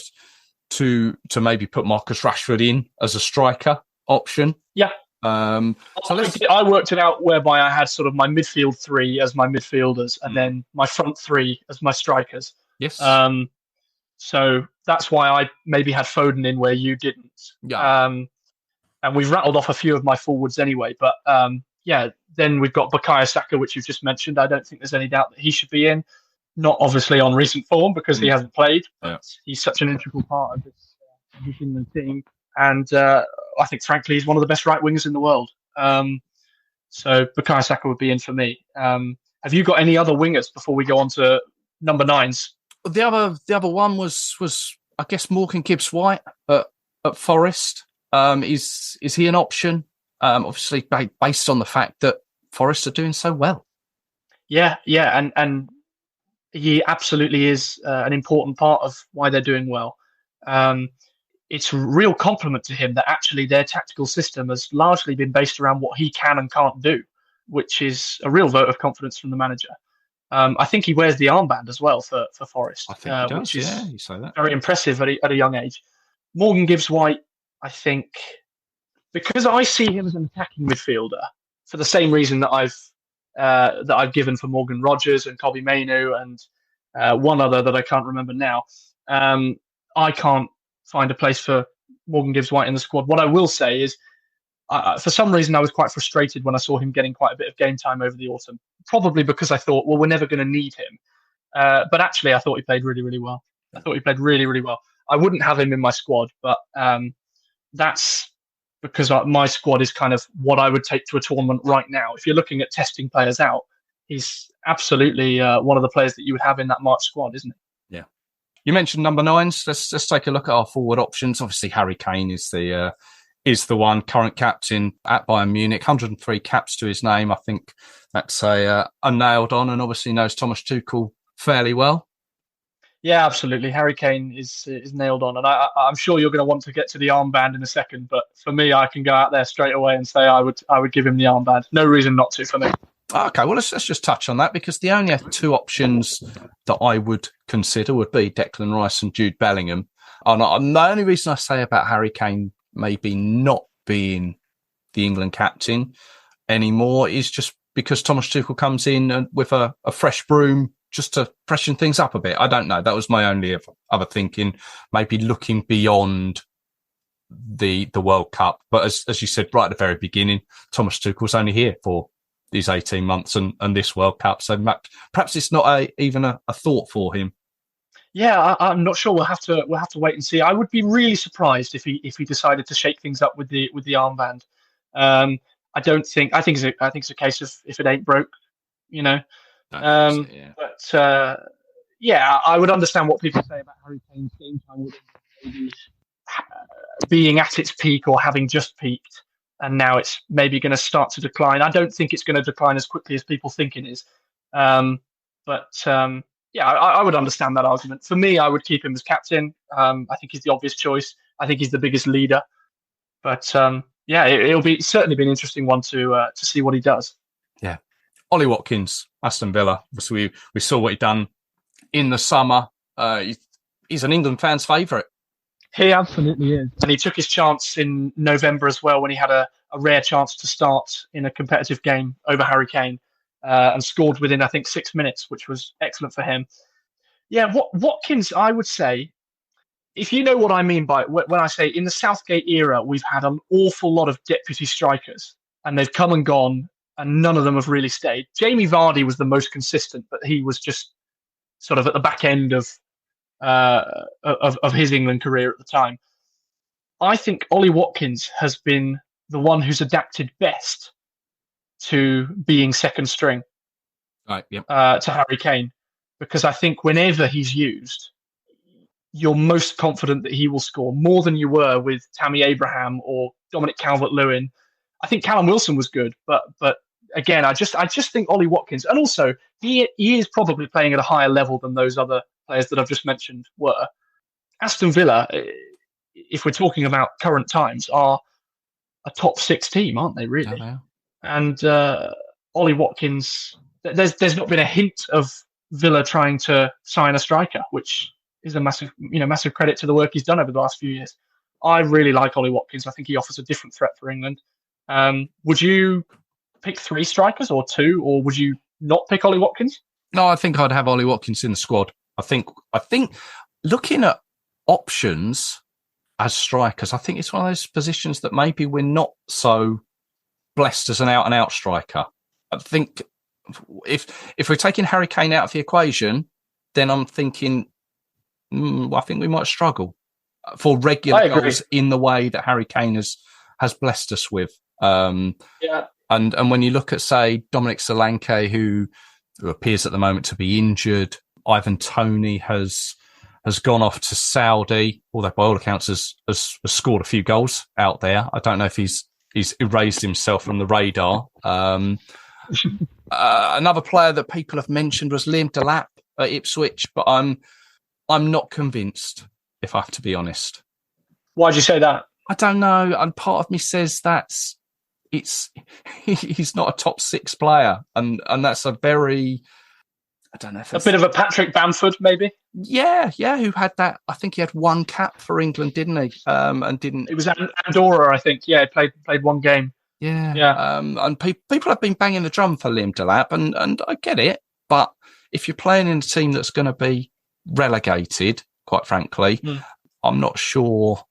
to maybe put Marcus Rashford in as a striker option. Yeah. I worked it out whereby I had sort of my midfield 3 as my midfielders, and then my front 3 as my strikers. Yes. So that's why I maybe had Foden in where you didn't. Yeah. And we've rattled off a few of my forwards anyway. But then we've got Bukayo Saka, which you've just mentioned. I don't think there's any doubt that he should be in. Not obviously on recent form because he hasn't played. But he's such an integral part of this England team. And I think, frankly, he's one of the best right wingers in the world. So Bukayo Saka would be in for me. Have you got any other wingers before we go on to number 9s? The other one was I guess Morgan Gibbs-White at Forest. Is he an option? Obviously based on the fact that Forest are doing so well. Yeah, and he absolutely is an important part of why they're doing well. It's a real compliment to him that actually their tactical system has largely been based around what he can and can't do, which is a real vote of confidence from the manager. I think he wears the armband as well for Forest, I think he does, which is you say that. very impressive at a young age. Morgan Gibbs-White, I think, because I see him as an attacking midfielder for the same reason that I've given for Morgan Rogers and Kobbie Mainoo and one other that I can't remember now. I can't find a place for Morgan Gibbs-White in the squad. What I will say is, for some reason, I was quite frustrated when I saw him getting quite a bit of game time over the autumn. Probably because I thought, well, we're never going to need him. But actually, I thought he played really, really well. I thought he played really, really well. I wouldn't have him in my squad, but that's because my squad is kind of what I would take to a tournament right now. If you're looking at testing players out, he's absolutely one of the players that you would have in that March squad, isn't he? Yeah. You mentioned number 9s. Let's take a look at our forward options. Obviously, Harry Kane is the one, current captain at Bayern Munich, 103 caps to his name. I think that's a nailed on, and obviously knows Thomas Tuchel fairly well. Yeah, absolutely. Harry Kane is nailed on, and I'm sure you're going to want to get to the armband in a second. But for me, I can go out there straight away and say I would give him the armband. No reason not to for me. Okay, well let's just touch on that, because the only 2 options that I would consider would be Declan Rice and Jude Bellingham. And the only reason I say about Harry Kane maybe not being the England captain anymore is just because Thomas Tuchel comes in with a fresh broom just to freshen things up a bit. I don't know. That was my only other thinking, maybe looking beyond the World Cup. But as you said right at the very beginning, Thomas Tuchel's only here for these 18 months and this World Cup. So perhaps it's not even a thought for him. Yeah, I'm not sure. We'll have to wait and see. I would be really surprised if he decided to shake things up with the armband. I think it's a case of if it ain't broke, you know. But I would understand what people say about Harry Kane's game time maybe being at its peak or having just peaked, and now it's maybe going to start to decline. I don't think it's going to decline as quickly as people think it is. I would understand that argument. For me, I would keep him as captain. I think he's the obvious choice. I think he's the biggest leader. But it'll certainly be an interesting one to see what he does. Yeah. Ollie Watkins, Aston Villa. So we saw what he'd done in the summer. He's an England fan's favourite. He absolutely is. And he took his chance in November as well, when he had a rare chance to start in a competitive game over Harry Kane. And scored within, I think, 6 minutes, which was excellent for him. Yeah, Watkins, I would say, if you know what I mean by when I say in the Southgate era, we've had an awful lot of deputy strikers, and they've come and gone, and none of them have really stayed. Jamie Vardy was the most consistent, but he was just sort of at the back end of his England career at the time. I think Ollie Watkins has been the one who's adapted best to being second string to Harry Kane, because I think whenever he's used, you're most confident that he will score more than you were with Tammy Abraham or Dominic Calvert-Lewin. I think Callum Wilson was good, but again, I just think Ollie Watkins, and also he is probably playing at a higher level than those other players that I've just mentioned were. Aston Villa, if we're talking about current times, are a top 6 team, aren't they? Really. Oh, and Ollie Watkins, there's not been a hint of Villa trying to sign a striker, which is a massive credit to the work he's done over the last few years. I really like Ollie Watkins. I think he offers a different threat for England. Would you pick 3 strikers or 2, or would you not pick Ollie Watkins? No, I think I'd have Ollie Watkins in the squad. I think looking at options as strikers, I think it's one of those positions that maybe we're not so blessed as an out-and-out striker. I think if we're taking Harry Kane out of the equation, then I'm thinking, I think we might struggle for regular goals in the way that Harry Kane has blessed us with. And when you look at, say, Dominic Solanke, who appears at the moment to be injured, Ivan Toney has gone off to Saudi, although by all accounts has scored a few goals out there. I don't know if he's erased himself from the radar. Another player that people have mentioned was Liam Delap at Ipswich, but I'm not convinced, if I have to be honest. Why'd you say that? I don't know. And part of me says he's not a top 6 player. And that's a very, I don't know. A bit of a Patrick Bamford, maybe? Yeah. Who had that? I think he had one cap for England, didn't he? And didn't. It was Andorra, I think. Yeah, he played one game. Yeah. And people have been banging the drum for Liam Delap, and I get it. But if you're playing in a team that's going to be relegated, quite frankly, I'm not sure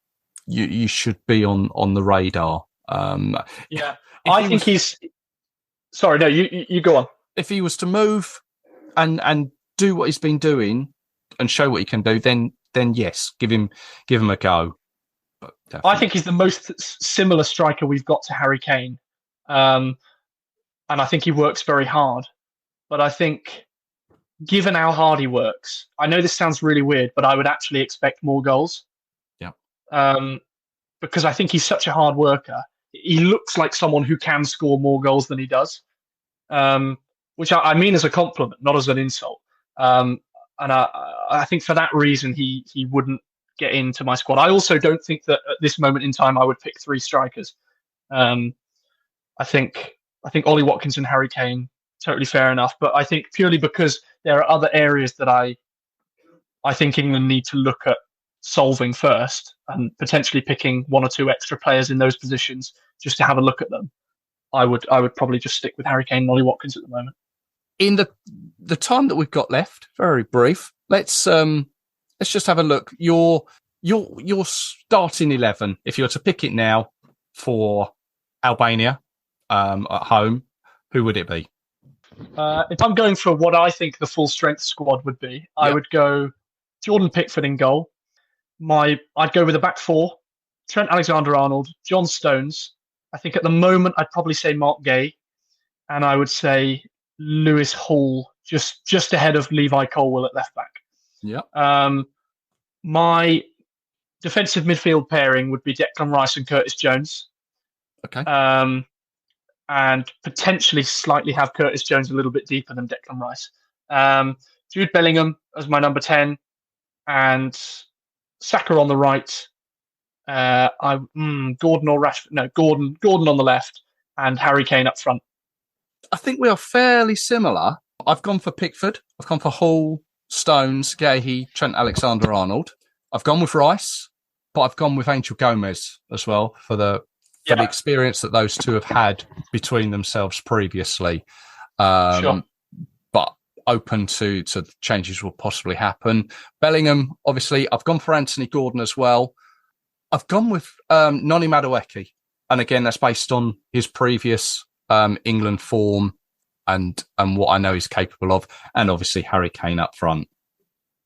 you should be on the radar. I think he's. Sorry, no, you go on. If he was to move and do what he's been doing and show what he can do, then yes, give him a go. But I think he's the most similar striker we've got to Harry Kane, and I think he works very hard. But I think, given how hard he works, I know this sounds really weird, but I would actually expect more goals. Yeah. Because I think he's such a hard worker. He looks like someone who can score more goals than he does, which I mean as a compliment, not as an insult. And I think for that reason, he wouldn't get into my squad. I also don't think that at this moment in time I would pick 3 strikers. I think Ollie Watkins and Harry Kane, totally fair enough. But I think purely because there are other areas that I think England need to look at solving first, and potentially picking 1 or 2 extra players in those positions just to have a look at them, I would probably just stick with Harry Kane and Ollie Watkins at the moment. In the time that we've got left, very brief, let's just have a look. Your starting 11, if you were to pick it now for Albania at home, who would it be? If I'm going for what I think the full strength squad would be, I would go Jordan Pickford in goal. I'd go with a back 4, Trent Alexander-Arnold, John Stones. I think at the moment I'd probably say Mark Gay, and I would say Lewis Hall just ahead of Levi Colwill at left back. Yeah. My defensive midfield pairing would be Declan Rice and Curtis Jones. Okay. And potentially slightly have Curtis Jones a little bit deeper than Declan Rice. Jude Bellingham as my number 10, and Saka on the right. Gordon or Rashford? No, Gordon on the left, and Harry Kane up front. I think we are fairly similar. I've gone for Pickford. I've gone for Hall, Stones, Gahey, Trent Alexander-Arnold. I've gone with Rice, but I've gone with Angel Gomez as well for the experience that those two have had between themselves previously. Sure. But open to changes will possibly happen. Bellingham, obviously, I've gone for Anthony Gordon as well. I've gone with Noni Madueke. And again, that's based on his previous England form and what I know he's capable of. And obviously Harry Kane up front.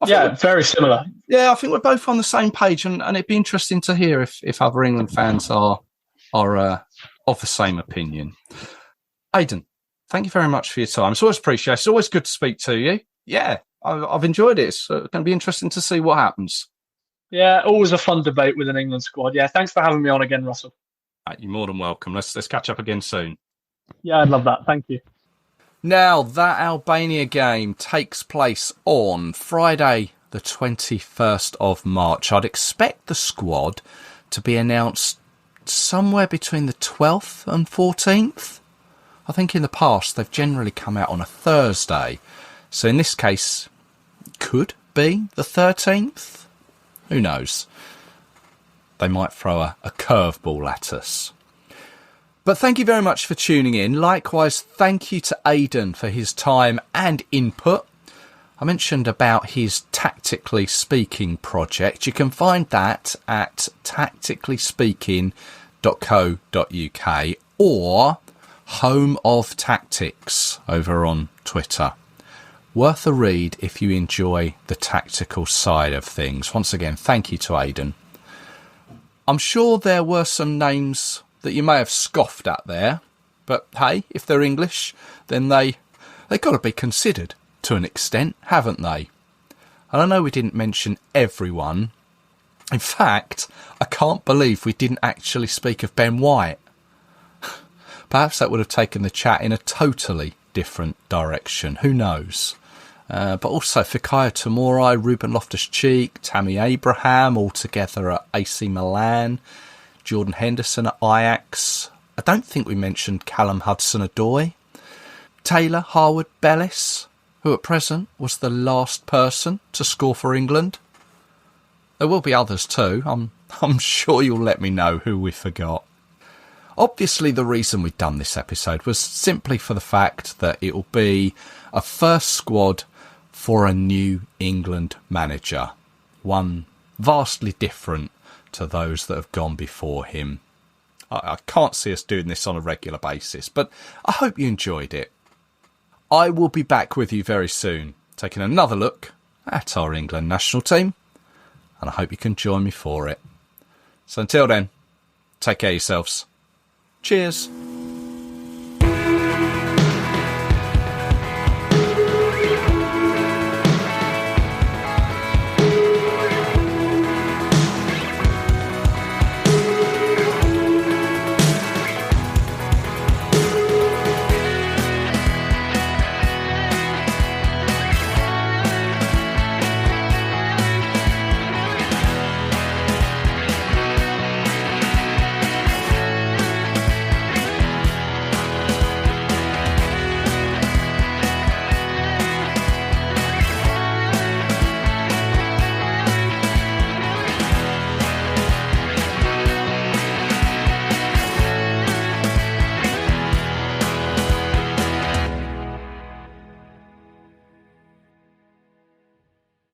Very similar. Yeah, I think we're both on the same page. And it'd be interesting to hear if other England fans are of the same opinion. Aidan, thank you very much for your time. It's always appreciated. It's always good to speak to you. Yeah, I've enjoyed it. It's going to be interesting to see what happens. Yeah, always a fun debate with an England squad. Yeah, thanks for having me on again, Russell. You're more than welcome. Let's catch up again soon. Yeah, I'd love that. Thank you. Now, that Albania game takes place on Friday, the 21st of March. I'd expect the squad to be announced somewhere between the 12th and 14th. I think in the past they've generally come out on a Thursday. So in this case, could be the 13th. Who knows? They might throw a curveball at us. But thank you very much for tuning in. Likewise, thank you to Aidan for his time and input. I mentioned about his Tactically Speaking project. You can find that at tacticallyspeaking.co.uk or Home of Tactics over on Twitter. Worth a read if you enjoy the tactical side of things. Once again, thank you to Aidan. I'm sure there were some names that you may have scoffed at there, but hey, if they're English, then they got to be considered to an extent, haven't they? And I know we didn't mention everyone. In fact, I can't believe we didn't actually speak of Ben White. Perhaps that would have taken the chat in a totally different direction. Who knows? But also Fikayo Tomori, Ruben Loftus-Cheek, Tammy Abraham, all together at AC Milan, Jordan Henderson at Ajax. I don't think we mentioned Callum Hudson-Odoi. Taylor Harwood-Bellis, who at present was the last person to score for England. There will be others too. I'm sure you'll let me know who we forgot. Obviously, the reason we've done this episode was simply for the fact that it will be a first squad for a new England manager. One vastly different to those that have gone before him. I can't see us doing this on a regular basis, but I hope you enjoyed it. I will be back with you very soon, taking another look at our England national team, and I hope you can join me for it. So until then, take care of yourselves. Cheers.